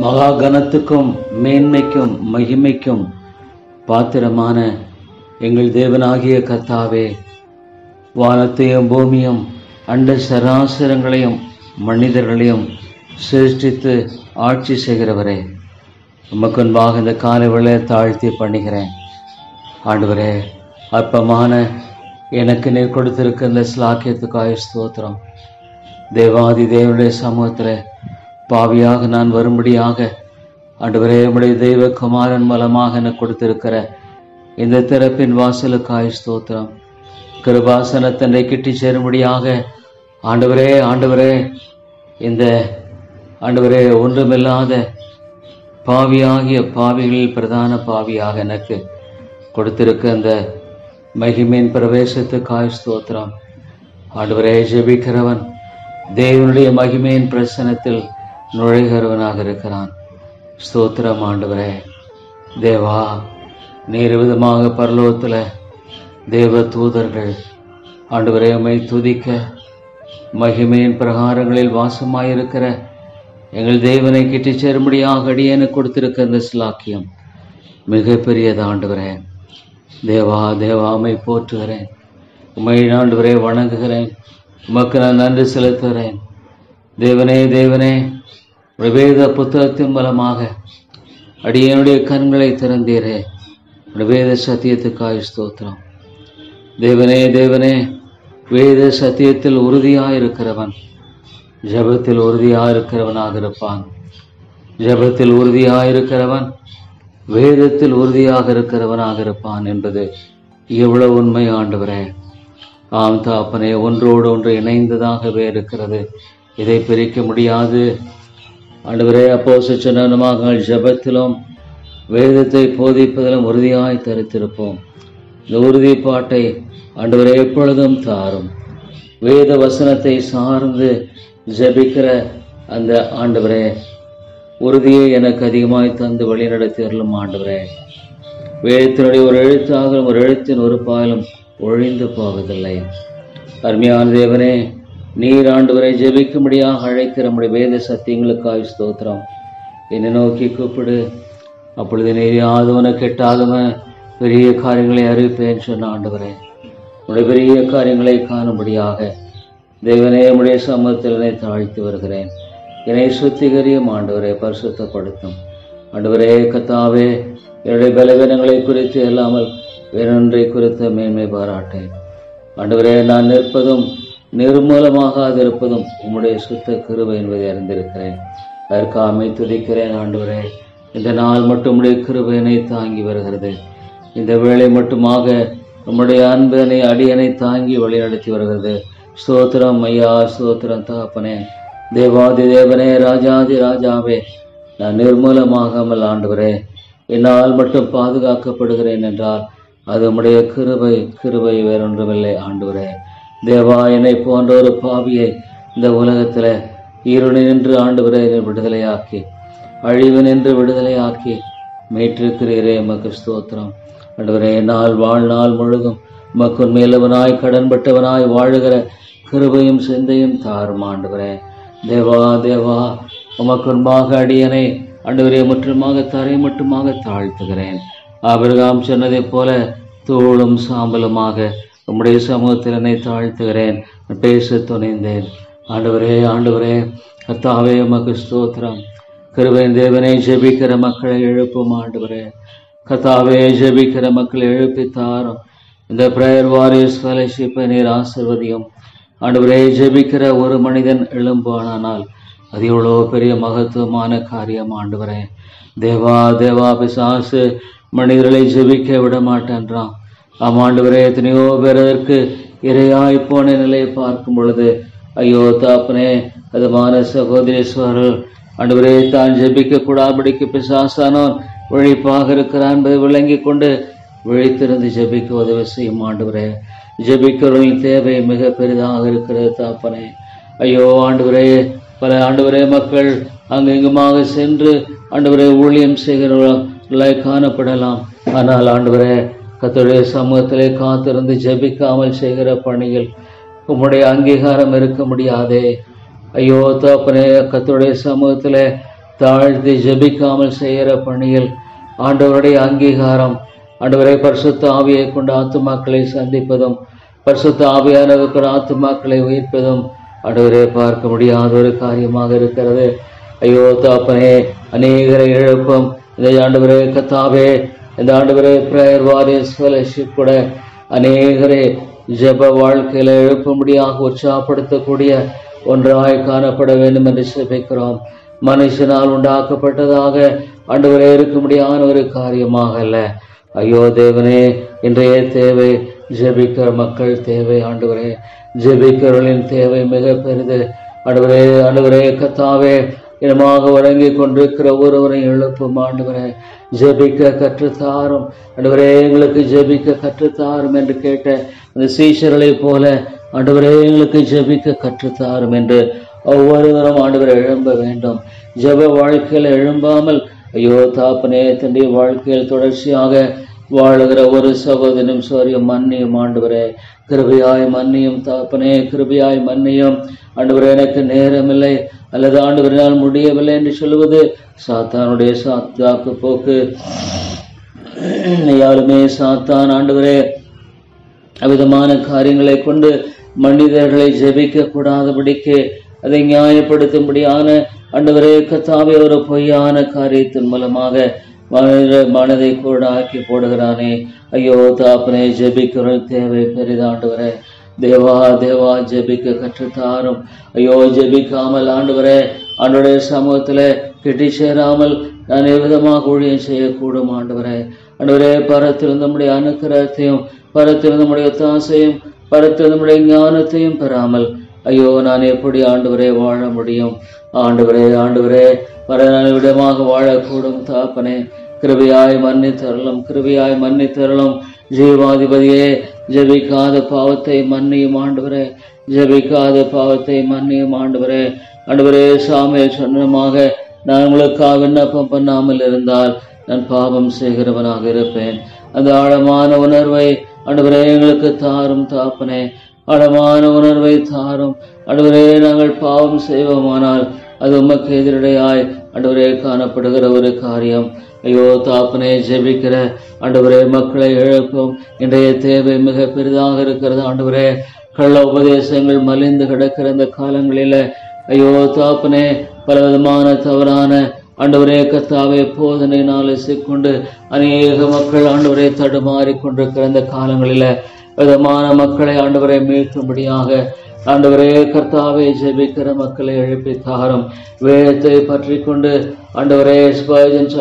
மகா கனத்துக்கும் மேன்மைக்கும் மகிமைக்கும் பாத்திரமான எங்கள் தேவனாகிய கர்த்தாவே, வானத்தையும் பூமியும் அண்ட சராசரங்களையும் மனிதர்களையும் சிருஷ்டித்து ஆட்சி செய்கிறவரே, உமக்கு முன்பாக இந்த காலை வேளையை தாழ்த்தி பண்ணுகிறேன். ஆண்டவரே, அற்பமான எனக்கு நீர் கொடுத்திருக்க இந்த ஸ்லாக்கியத்துக்காக ஸ்தோத்திரம். தேவாதி தேவனுடைய சமூகத்தில் பாவியாக நான் வரும்படியாக ஆண்டவரே, உம்முடைய தெய்வ குமாரன் மூலமாக எனக்கு கொடுத்திருக்கிற இந்த திறப்பின் வாசலுக்காய் ஸ்தோத்திரம். கிருபாசனத்தண்டை கிட்டி சேரும்படியாக ஆண்டவரே இந்த ஆண்டவரே ஒன்றுமில்லாத பாவியாகிய பாவிகளில் பிரதான பாவியாக எனக்கு கொடுத்திருக்க அந்த மகிமையின் பிரவேசத்துக்காய் ஸ்தோத்திரம். ஆண்டவரே, ஜெபிக்கிறவன் தேவனுடைய மகிமையின் பிரசனத்தில் நுழைகிறவனாக இருக்கிறான். ஸ்தோத்திரம் ஆண்டவரே. தேவா, நீர் விதமாக பரலோகத்தில் தேவ தூதர்கள் ஆண்டவரே உம்மை துதிக்க மகிமையின் பிரகாரங்களில் வாசமாயிருக்கிற எங்கள் தேவனை கிட்டி சேரும்படியாக அடியேனுக்கு கொடுத்திருக்க இந்த ஸ்லாக்கியம் மிகப்பெரியது ஆண்டவரே. தேவா உம்மை போற்றுகிறேன், உம்மை ஆண்டவரே வணங்குகிறேன், உமக்கு நான் நன்றி செலுத்துகிறேன். தேவனே வேத புத்தகத்தின் மூலமாக அடியனுடைய கண்களை திறந்தீரே, வேத சத்தியத்துக்காய் ஸ்தோத்திரம். தேவனே வேத சத்தியத்தில் உறுதியாயிருக்கிறவன் ஜபத்தில் உறுதியாயிருக்கிறவனாக இருப்பான். ஜபத்தில் உறுதியாயிருக்கிறவன் வேதத்தில் உறுதியாக இருக்கிறவனாக இருப்பான் என்பது எவ்வளவு உண்மை ஆண்டவரே. ஆம் தாப்பனே, ஒன்றோடு ஒன்று இணைந்ததாகவே இருக்கிறது, இதை பிரிக்க முடியாது ஆண்டவரே. அப்போஸ்தலர் சொன்னமாக ஜபத்திலும் வேதத்தை போதிப்பதிலும் உறுதியாய் தரித்திருப்போம். இந்த உறுதிப்பாட்டை ஆண்டவரே எப்பொழுதும் தாரும். வேத வசனத்தை சார்ந்து ஜபிக்கிற அந்த ஆண்டவரே உறுதியை எனக்கு அதிகமாய் தந்து வழிநடத்தி அருளும் ஆண்டவரே. வேதத்தினுடைய ஒரு எழுத்தாகவும் ஒரு எழுத்தின் ஒரு பாலும் ஒழிந்து போவதில்லை. அருமையான தேவனே, நீர் ஆண்டவரை ஜெபிக்கும்படியாக அழைக்கிற நம்முடைய வேத சத்தியங்களுக்காய் ஸ்தோத்திரம். என்னை நோக்கி கூப்பிடு, அப்பொழுது நீர் யாதவன கெட்டாதவன பெரிய காரியங்களை அறிவிப்பேன் சொன்ன ஆண்டவரே, உடைய பெரிய காரியங்களை காணும்படியாக தேவனே உடைய சமூகத்தில் என்னை தாழ்த்தி வருகிறேன். என்னை சுத்திகரியும் ஆண்டவரை பரிசுத்தப்படுத்தும் ஆண்டவரே. கர்த்தாவே, என்னுடைய பலவீனங்களை குறித்து இல்லாமல் வேறொன்றை குறித்த மேன்மை பாராட்டேன் ஆண்டவரே. நான் நிற்பதும் நிர்மூலமாகாதிருப்பதும் உம்முடைய சுத்த கிருபை என்பதை அறிந்திருக்கிறேன். அதற்காக துதிக்கிறேன் ஆண்டவரே. இந்த நாள் மட்டும் உம்முடைய கிருபையினை தாங்கி வருகிறது. இந்த வேளை மட்டுமாக உம்முடைய அன்பனை அடியனை தாங்கி வழிநடத்தி வருகிறது. ஸ்தோத்திரம் ஐயா, ஸ்தோத்திரம் தகப்பனே. தேவாதி தேவனே, ராஜாதி ராஜாவே, நான் நிர்மூலமாகாமல் ஆண்டவரே என்னால் மட்டும் பாதுகாக்கப்படுகிறேன் என்றால் அது உம்முடைய கிருபை வேறொன்றுமில்லை ஆண்டவரே. தேவா, என்னை போன்ற ஒரு பாவியை இந்த உலகத்தில் இருளை நின்று ஆண்டவரே விடுதலையாக்கி, அழிவு நின்று விடுதலையாக்கி மீட்டிருக்கிறீரே, எமக்கு ஸ்தோத்திரம் ஆண்டவரே. வாழ்நாள் முழுதும் உமக்கு மேலவனாய் கடன்பட்டவனாய் வாழுகிற கிருபையும் சிந்தையும் தாரும் ஆண்டவரே. தேவா, உமக்கு முன்பாக அடியனை ஆண்டவரே முற்றுமாக தரை மட்டுமாக தாழ்த்துகிறேன். ஆபிரகாம் சொன்னதை போல தூளும் சாம்பலுமாக உம்முடைய சமூகத்தில் என்னை தாழ்த்துகிறேன், பேச துணிந்தேன் ஆண்டவரே. கர்த்தாவே, உமக்கு ஸ்தோத்திரம். கிருபையின் தேவனை ஜெபிக்கிற மக்களை எழுப்பும் ஆண்டவரே. கர்த்தாவே, ஜெபிக்கிற மக்களை எழுப்பித்தாரும். இந்த பிரேயர் வாரியர்ஸ் ஃபெலோஷிப்பை நீர் ஆசீர்வதியும் ஆண்டவரே. ஜெபிக்கிற ஒரு மனிதன் எழும்பானால் அது எவ்வளோ பெரிய மகத்துவமான காரியம் ஆண்டவரே. தேவா பிசாசு மனிதர்களை ஜெபிக்க விட மாட்டேன்றான். ஆமாண்டவரே, எத்தனையோ பேர் அதற்கு இரையாய் போன நிலையை பார்க்கும் பொழுது ஐயோ தாப்பனே, அதுமான சகோதரேஸ்வரர்கள் ஆண்டவரே தான் ஜெபிக்க கூடாபடிக்கு பிசாசானோன் விழிப்பாக இருக்கிறான் என்பதை விளங்கி கொண்டு விழித்திருந்து ஜெபிக்க உதவி செய்யும் ஆண்டவரே. ஜெபிக்கிறவர்களின் தேவை மிக பெரிதாக இருக்கிறது தாப்பனே. ஐயோ ஆண்டவரே, பல ஆண்டவரே மக்கள் அங்கெங்குமாக சென்று ஆண்டவரே ஊழியம் செய்கிறவர்களாய் காணப்படலாம். ஆனால் ஆண்டவரே, கர்த்தருடைய சமூகத்திலே காத்திருந்து ஜெபிக்காமல் செய்கிற பணியில் உம்முடைய அங்கீகாரம் இருக்க முடியாதே. ஐயோ தகப்பனே, கர்த்தருடைய சமூகத்திலே தாழ்த்தி ஜெபிக்காமல் செய்கிற பணியில் ஆண்டவருடைய அங்கீகாரம், ஆண்டவரை பரிசுத்த ஆவியை கொண்டு ஆத்துமாக்களை சந்திப்பதும் பரிசுத்த ஆவியானவருக்கு ஆத்துமாக்களை உயிர்ப்பதும் ஆண்டவரே பார்க்க முடியாத ஒரு காரியமாக இருக்கிறது. ஐயோ தாப்பனே, அநேகரை எழுப்பும் இந்த ஆண்டவரே கத்தாவே, இந்த ஆண்டவரே பிரேயர் வாரியர்ஸ் ஃபெலோஷிப் கூட அநேகரை ஜெப வாழ்க்கையில எழுப்பும்படியாக உற்சாகப்படுத்தக்கூடிய ஒன்றாய் காணப்பட வேண்டும் என்று ஜெபிக்கிறோம். மனுஷனால் உண்டாக்கப்பட்டதாக ஆண்டவரே இருக்க முடியாத ஒரு காரியமாக அல்ல. ஐயோ தேவனே, இன்றைய தேவை ஜெபிக்கிற மக்கள் தேவை. ஆண்டவரே, ஜெபிக்கிறவர்களின் தேவை மிக பெரிது. ஆண்டவரே கத்தாவே, இனமாக வழங்கி கொண்டிருக்கிற ஒருவரையும் எழுப்பும். ஆண்டவரே, ஜெபிக்க கற்றுத்தாரும். ஆண்டவரே, எங்களுக்கு ஜெபிக்க கற்றுத்தாரும் என்று கேட்ட அந்த சீஷர்களை போல ஆண்டவரே, எங்களுக்கு ஜெபிக்க கற்றுத்தாரும் என்று ஒவ்வொருவரும் ஆண்டவரை எழும்ப வேண்டும். ஜெப வாழ்க்கையில் எழும்பாமல் ஐயோ தாப்பனே, தன்னுடைய வாழ்க்கையில் தொடர்ச்சியாக வாழுகிற ஒரு சகோதரனும் சோரியம் மன்னியும். ஆண்டவரே, கிருபையாய் மன்னியும் தாப்பனே, கிருபையாய் மன்னியும். ஆண்டவரே, எனக்கு நேரமில்லை அல்லது ஆண்டவரினால் முடியவில்லை என்று சொல்வது சாத்தானுடைய சாத்தாக்கு போக்கு. யாருமே சாத்தான் ஆண்டவரே அவ்விதமான காரியங்களை கொண்டு மனிதர்களை ஜெபிக்க கூடாதபடிக்கு அதை நியாயப்படுத்தும்படியான ஆண்டவரே கத்தாவே ஒரு பொய்யான காரியத்தின் மூலமாக மனதை கூட ஆக்கி போடுகிறானே. ஐயோ தாப்பனே, ஜெபிக்கிறவர்கள் தேவை பெரிதாண்டவரே. தேவா தேவா, ஜெபிக்க கற்றுத்தாரும். ஐயோ ஜெபிக்காமல் ஆண்டவரே ஆண்டவருடைய சமூகத்துல கெட்டி சேராமல் நான் எவ்விதமாக ஊழியம் செய்யக்கூடும். ஆண்டவரே பரத்திலிருந்து நம்முடைய அனுக்கிரகத்தையும் பரத்திலிருந்து நம்முடைய தாசையும் பரத்திலிருந்து நம்முடைய ஞானத்தையும் பெறாமல் ஐயோ நான் எப்படி ஆண்டவரே வாழ முடியும்? ஆண்டவரே பரவிடமாக வாழக்கூடும். தாப்பனே, கிருபையாய் மன்னித்தருளும், கிருபையாய் மன்னித்தருளும். ஜீவாதிபதியே, ஜெபிக்காத பாவத்தை மன்னியும் ஆண்டவரே, ஜெபிக்காத பாவத்தை மன்னியும் ஆண்டவரே. ஆண்டவரே, சாமியில் சொன்னமாக நான் உங்களுக்காக விண்ணப்பம் பண்ணாமல் இருந்தால் நான் பாவம் செய்கிறவனாக இருப்பேன். அந்த ஆழமான உணர்வை ஆண்டவரே எங்களுக்கு தாரும். தாப்பனே, ஆழமான உணர்வை தாரும். ஆண்டவரே, நாங்கள் பாவம் செய்வோமானால் அது உமக்கு எதிரடையாய் ஆண்டவரே காணப்படுகிற ஒரு காரியம். ஐயோ தாப்பனே, ஜெபிக்கிற ஆண்டவரே மக்களை எழுப்பும். இன்றைய தேவை மிக பெரிதாக இருக்கிறது. ஆண்டவரே, கள்ள உபதேசங்கள் மலிந்து கிடக்கிற இந்த காலங்களில ஐயோ தாப்பனே, பலவிதமான தவறான ஆண்டவரே கத்தாவே போதனையினால் சிக்கொண்டு அநேக மக்கள் ஆண்டவரை தடுமாறி கொண்டிருக்கிற இந்த காலங்களில விதமான மக்களை ஆண்டவரை மீட்கும்படியாக ஆண்டவரே கர்த்தாவே ஜெபிக்கிற மக்களை எழுப்பி தாரும். வேதத்தை பற்றி கொண்டு ஆண்டவரே ஸ்பர்ஜன்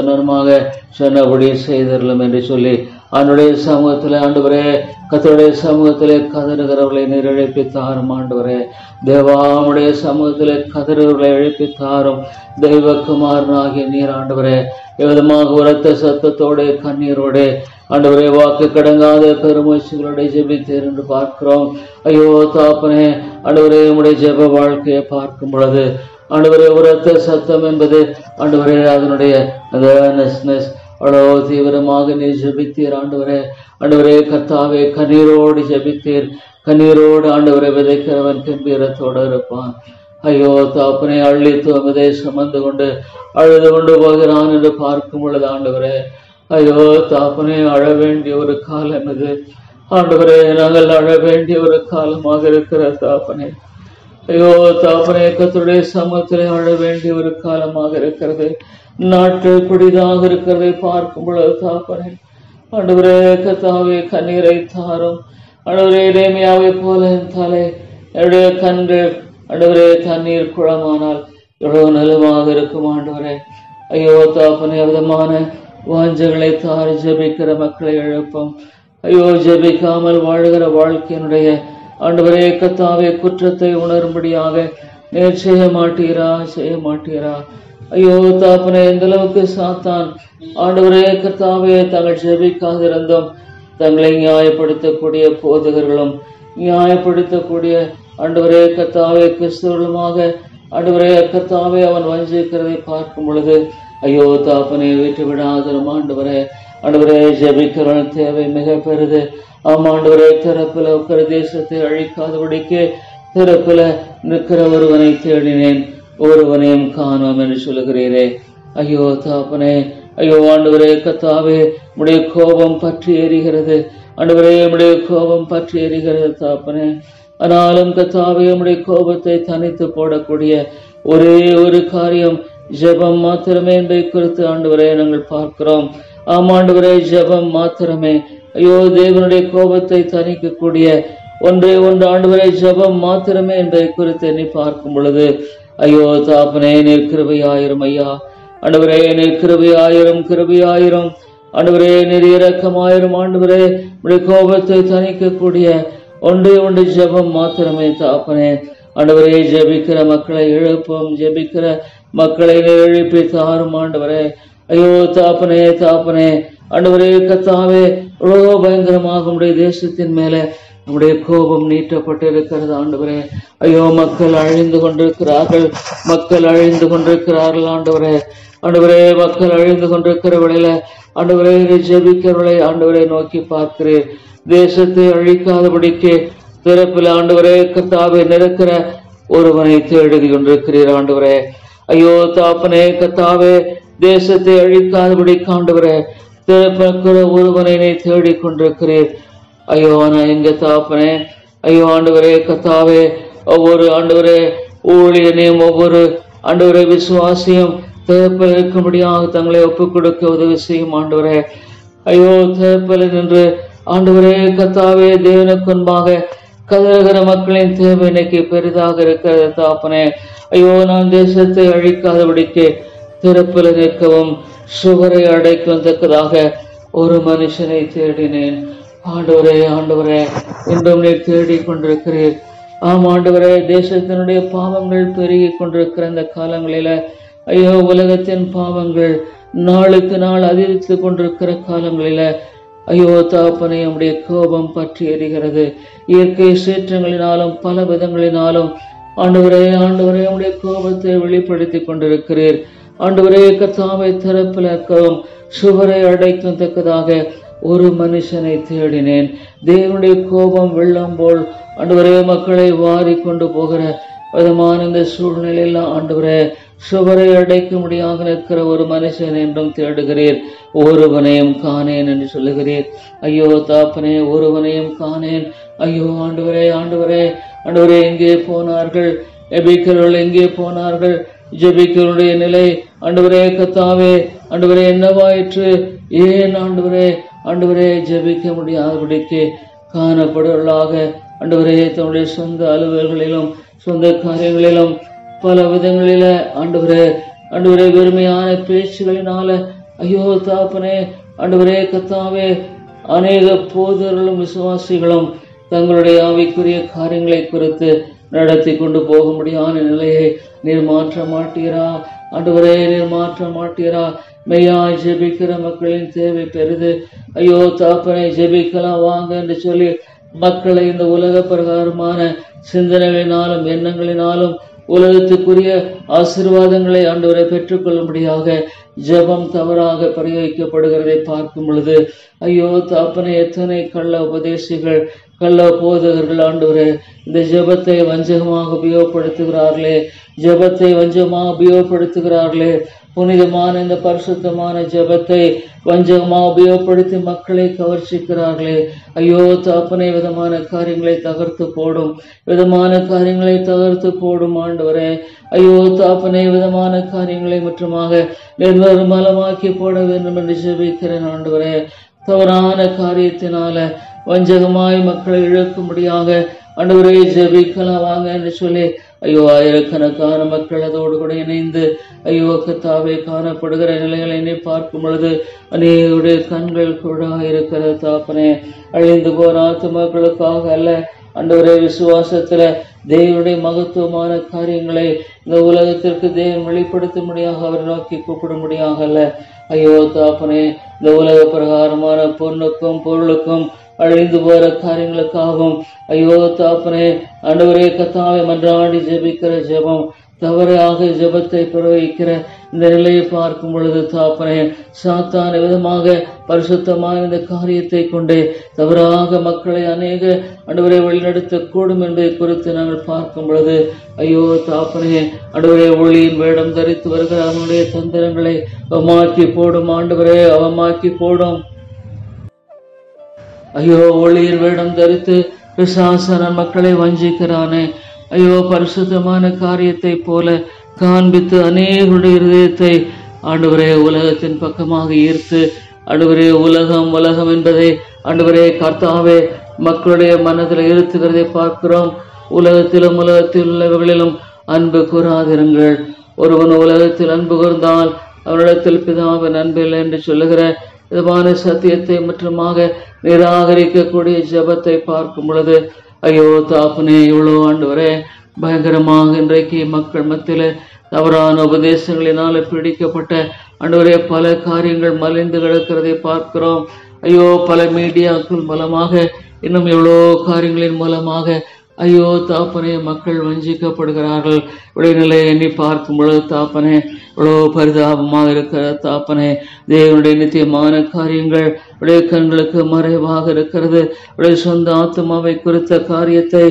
சொன்னபடி செய்தரலும் என்று சொல்லி அவனுடைய சமூகத்தில் ஆண்டவரே கர்த்தருடைய சமூகத்திலே கதறுகிறவர்களை நீர் எழுப்பி தாரும். ஆண்டவரே தேவாவுடைய சமூகத்திலே கதறுகிறவர்களை எழுப்பி தாரும். தெய்வக்குமாரனாகிய நீர் ஆண்டவரே எவ்விதமாக உரத்த சத்தத்தோடு கண்ணீரோடு ஆண்டவரே வாக்கு கடங்காத பெருமூச்சுகளோட ஜெபித்தீர் என்று பார்க்கிறோம். ஐயோ தாப்பனே, ஆண்டவரே உம்முடைய ஜெப வாழ்க்கையை பார்க்கும் பொழுது ஆண்டவரே உரத்த சத்தம் என்பது ஆண்டவரே அதனுடைய அவ்வளோ தீவிரமாக நீர் ஜெபித்தீர். ஆண்டவரே கர்த்தாவே கண்ணீரோடு ஜெபித்தீர். கண்ணீரோடு ஆண்டவரை விதைக்கிறவன் கம்பீரத்தோடு இருப்பான். ஐயோ தாப்பனே, அள்ளித்து அமதை சுமந்து கொண்டு அழுது கொண்டு போகிறான் என்று பார்க்கும் பொழுது ஆண்டவரே ஐயோ தாப்பனே, அழ வேண்டிய ஒரு காலம் இது. ஆண்டவரே, நாங்கள் அழ வேண்டிய ஒரு காலமாக இருக்கிற தாப்பனே. ஐயோ தாப்பனே, கர்த்தருடைய சமூகத்திலே அழ வேண்டிய ஒரு காலமாக இருக்கிறது. நாட்கள் புதிதாக இருக்கிறதை பார்க்கும் பொழுது தாப்பனே ஆண்டவரே கர்த்தாவே கண்ணீரை தாரும். ஆண்டவரே, எரேமியாவை போல என் தலை என்னுடைய கண்கள் ஆண்டவரே தண்ணீர் குளமானால் எவ்வளவு நலமாக இருக்கும். ஆண்டவரே ஐயோ தாப்பனே, விதமான வாஞ்சைகளை தாரி ஜெபிக்கிற மக்களை எழுப்பும். ஐயோ ஜெபிக்காமல் வாழ்கிற வாழ்க்கையினுடைய ஆண்டவரே கர்த்தாவே குற்றத்தை உணரும்படியாக நேர் செய்ய மாட்டீரா? ஐயோ தாப்பனே, எந்த அளவுக்கு சாத்தான் ஆண்டவரே கர்த்தாவே தாங்கள் ஜெபிக்காதிருந்தும் தங்களை நியாயப்படுத்தக்கூடிய போதகர்களும் நியாயப்படுத்தக்கூடிய ஆண்டவரே கர்த்தாவே கிறிஸ்தவர்களுமாக ஆண்டவரே கர்த்தாவே அவன் வஞ்சிக்கிறதை பார்க்கும் பொழுது ஐயோ தாப்பனே விட்டு விடாதரும். ஆண்டவரே ஜெபிக்கிறவன் தேவை மிக பெரிது. ஆமாண்டவரே, திறப்புல உக்கர தேசத்தை அழிக்காதபடிக்கு திறப்புல நிற்கிற ஒருவனை தேடினேன், ஒருவனையும் காணோம் என்று சொல்லுகிறீரே. ஐயோ தாப்பனே, ஐயோ ஆண்டவரே கத்தாவே, உடைய கோபம் பற்றி எரிகிறது ஆண்டவரே, உடைய கோபம் பற்றி எரிகிறது தாப்பனே. ஆனாலும் கத்தாவே, உடைய கோபத்தை தனித்து போடக்கூடிய ஒரே ஒரு காரியம் ஜெபம் மாத்திரமே என்பதை குறித்து ஆண்டவரே நாங்கள் பார்க்கிறோம். ஆமாண்டவரே, ஜெபம் மாத்திரமே. ஐயோ, தேவனுடைய கோபத்தை தணிக்கக்கூடிய ஒன்றே ஒன்று ஆண்டவரே ஜெபம் மாத்திரமே என்பதை குறித்து எண்ணி பார்க்கும் பொழுது, ஐயோ தாப்பனே, நீர் கிருபையாயிரும் ஐயா. ஆண்டவரே, நீர் கிருபையாயிரும், கிருபையாயிரும் ஆண்டவரே, நீர் இரக்கமாயிரும் ஆண்டவரே. உடைய கோபத்தை தணிக்கக்கூடிய ஒன்றே ஒன்று ஜெபம் மாத்திரமே தாப்பனே. ஆண்டவரே, ஜெபிக்கிற மக்களை எழுப்பும், ஜெபிக்கிற மக்களை எழுப்பி தாரும் ஆண்டவரே. ஐயோ தாப்பனே, தாப்பனே ஆண்டவரே கத்தாவே, எவ்வளோ பயங்கரமாக உடைய தேசத்தின் மேல நம்முடைய கோபம் நீட்டப்பட்டிருக்கிறது ஆண்டவரே. ஐயோ, மக்கள் அழிந்து கொண்டிருக்கிறார்கள், மக்கள் அழிந்து கொண்டிருக்கிறார்கள் ஆண்டவரே. ஆண்டவரே, மக்கள் அழிந்து கொண்டிருக்கிற வேளையில ஆண்டவரே, ஜெபிக்கிறவர்களை ஆண்டவரை நோக்கி பார்க்கிறீர். தேசத்தை அழிக்காதபடிக்கு பிறப்பில் ஆண்டவரே கத்தாவே நிற்கிற ஒருவனை தேடி கொண்டிருக்கிறீர் ஆண்டவரே. ஐயோ தாப்பனே கத்தாவே, தேசத்தை அழிக்காதபடிக்கு ஆண்டவரே திறப்பிற ஒருவனை தேடி கொண்டிருக்கிறீர். ஐயோ நான் எங்க தாப்பனே, ஐயோ ஆண்டவரே கத்தாவே, ஒவ்வொரு ஆண்டவரே ஊழியனையும் ஒவ்வொரு ஆண்டவரே விசுவாசியும் தேப்பல் இருக்கும்படியாக தங்களை ஒப்புக் கொடுக்க உதவி செய்யும் ஆண்டவரே. ஐயோ, தேப்பல் நின்று ஆண்டவரே கத்தாவே, தேவனுக்கு முன்பாக கதறுகிற மக்களின் தேவை இன்னைக்கு பெரிதாக இருக்கிறது தாப்பனே. ஐயோ, நான் தேசத்தை அழிக்காதபடிக்கு திறப்பில் நிற்கவும் சுவரை அடைக்கும் தக்கதாக ஒரு மனுஷனை தேடினேன் ஆண்டவரே. ஆண்டவரே, இன்றும் நீர் தேடி கொண்டிருக்கிறீர். ஆம் ஆண்டவரே, தேசத்தினுடைய பாவங்கள் பெருகி கொண்டிருக்கிற இந்த காலங்களில ஐயோ, உலகத்தின் பாவங்கள் நாளுக்கு நாள் அதிகரித்து கொண்டிருக்கிற காலங்களில ஐயோ தாப்பனே, நம்முடைய கோபம் பற்றி எரிகிறது. இயற்கை சீற்றங்களினாலும் பல விதங்களினாலும் ஆண்டவரே, ஆண்டவரே நம்முடைய கோபத்தை வெளிப்படுத்தி கொண்டிருக்கிறீர் ஆண்டவரே. கத்தாவை திறப்பிலக்கவும் சுவரை அடைக்கும் தக்கதாக ஒரு மனுஷனை தேடினேன். தேவனுடைய கோபம் வெள்ளம் போல் ஆண்டவரே மக்களை வாரி கொண்டு போகிற விதமான இந்த சூழ்நிலையில் ஆண்டவரே சுவரை அடைக்க முடியாக நிற்கிற ஒரு மனுஷன் என்றும் தேடுகிறீர். ஒருவனையும் காணேன் என்று சொல்லுகிறீர். ஐயோ தாப்பனே, ஒருவனையும் காணேன். ஐயோ ஆண்டவரே, ஆண்டவரே, ஆண்டவரே, எங்கே போனார்கள்? ஜெபிக்கிறவர்கள் எங்கே போனார்கள்? ஜெபிக்கிறவருடைய நிலை ஆண்டவரே கத்தாவே, ஆண்டவரே என்னவாயிற்று? ஏன் ஆண்டவரே, ஆண்டவரே ஜெபிக்க முடியாதபடிக்கு காணப்படுவர்களாக ஆண்டவரே தன்னுடைய சொந்த அலுவல்களிலும் சொந்த காரியங்களிலும் பல விதங்களில ஆண்டவரே, ஆண்டவரே வெறுமையான பேச்சுகளினால ஐயோ தாப்பனே, ஆண்டவரே கத்தாவே, அநேக போதர்களும் விசுவாசிகளும் தங்களுடைய ஆவிக்குரிய காரியங்களை குறித்து நடத்தி கொண்டு போக முடியாத நிலையை நீர் மாற்ற மாட்டீரா ஆண்டவரே, நீர் மாற்ற மாட்டீரா? மெய்யாய் ஜெபிக்கிற மக்களின் தேவை பெரிது. ஐயோ தாப்பனை, ஜெபிக்கலாம் வாங்க என்று சொல்லி மக்களை இந்த உலக பிரகாரமான சிந்தனைகளினாலும் எண்ணங்களினாலும் உலகத்துக்குரிய ஆசீர்வாதங்களை ஆண்டவரை பெற்றுக்கொள்ளும்படியாக ஜெபம் தவறாக பிரயோகிக்கப்படுகிறதை பார்க்கும் பொழுது ஐயோ தாப்பனை, எத்தனை கள்ள உபதேசிகள், கள்ள போதகர்கள் ஆண்டவரே இந்த ஜெபத்தை வஞ்சகமாக உபயோகப்படுத்துகிறார்களே, ஜெபத்தை வஞ்சகமாக உபயோகப்படுத்துகிறார்களே. புனிதமான இந்த பரிசுத்தமான ஜெபத்தை வஞ்சகமாக உபயோகப்படுத்தி மக்களை கவர்ச்சிக்கிறார்களே. ஐயோ தாப்பனை, விதமான காரியங்களை தகர்த்து போடும், விதமான காரியங்களை தகர்த்து போடும் ஆண்டவரே. ஐயோ தாப்பனை, விதமான காரியங்களை முற்றுமாக நிர்மலமாக்கி போட வேண்டும் என்று ஜெபிக்கிறேன் ஆண்டவரே. தவறான காரியத்தினால வஞ்சகமாய் மக்களை இழக்கும்படியாக ஆண்டவரே ஜெபிக்கலாம் வாங்க என்று சொல்லி ஐயோ ஆயிரக்கணக்கான மக்கள் அதோடு கூட இணைந்து ஐயோ கத்தாவே காணப்படுகிற நிலைகளை எண்ணி பார்க்கும் பொழுது அநேகருடைய கண்கள் கூட இருக்கிற தாப்பனே. அழிந்து போற ஆத்துமக்களுக்காக அல்ல ஆண்டவரே, விசுவாசத்துல தேவனுடைய மகத்துவமான காரியங்களை இந்த உலகத்திற்கு தேவன் வெளிப்படுத்தும்படியாக அவரை நோக்கி கூப்பிடும்படியாக அல்ல. ஐயோ தாப்பனே, இந்த உலக பிரகாரமான பொண்ணுக்கும் பொருளுக்கும் அழிந்து போற காரியங்களுக்காகவும் ஐயோ தாப்பனே, ஆண்டவரே கத்தாவை மன்றாடி ஜெபிக்கிற ஜெபம், தவறாக ஜெபத்தை பிரவகிக்கிற இந்த நிலையை பார்க்கும் பொழுது தாப்பனே, சாத்தான விதமாக பரிசுத்தமான இந்த காரியத்தை கொண்டு தவறாக மக்களை அநேக ஆண்டவரை வழிநடத்த கூடும் என்பதை குறித்து நாங்கள் பார்க்கும் பொழுது, ஐயோ தாப்பனே, ஆண்டவரே ஒளியின் வேடம் தரித்து வருகிற அவனுடைய தந்திரங்களை அவமாக்கி போடும் ஆண்டவரே, அவமாக்கி போடும். ஐயோ, ஒளியின் வேடம் தரித்து பிசாசன் மக்களை வஞ்சிக்கிறானே. ஐயோ, பரிசுத்தமான காரியத்தை போல காண்பித்து அநேகருடைய இருதயத்தை ஆண்டவரே உலகத்தின் பக்கமாக ஈர்த்து, ஆண்டவரே உலகம் உலகம் என்பதை ஆண்டவரே கர்த்தாவே மக்களுடைய மனதில் இருத்துகிறதை பார்க்கிறோம். உலகத்திலும் உலகத்தில் உள்ளவர்களிலும் அன்பு கூறாதிருங்கள். ஒருவன் உலகத்தில் அன்பு கூர்ந்தால் அவனிடத்தில் பிதாவின் அன்பு இல்லை என்று சொல்லுகிற விதமான சத்தியத்தை மற்றுமாக நிராகரிக்கக்கூடிய ஜெபத்தை பார்க்கும் பொழுது, ஐயோ தாப்பனே, இவ்வளோ ஆண்டவரே பயங்கரமாக இன்றைக்கு மக்கள் மத்தியில தவறான உபதேசங்களினால பிடிக்கப்பட்ட ஆண்டவரே பல காரியங்கள் மலிந்து கிடக்கிறதை பார்க்கிறோம். ஐயோ, பல மீடியாக்கள் மூலமாக இன்னும் எவ்வளோ காரியங்களின் மூலமாக ஐயோ தாப்பனே மக்கள் வஞ்சிக்கப்படுகிறார்கள். இடைநிலை எண்ணி பார்க்கும் பொழுது தாப்பனே இவ்வளோ பரிதாபமாக இருக்கிற தாப்பனே, தேவனுடைய நித்தியமான காரியங்கள் உடைய கண்களுக்கு மறைவாக இருக்கிறது. உடைய சொந்த ஆத்மாவை குறித்த காரியத்தை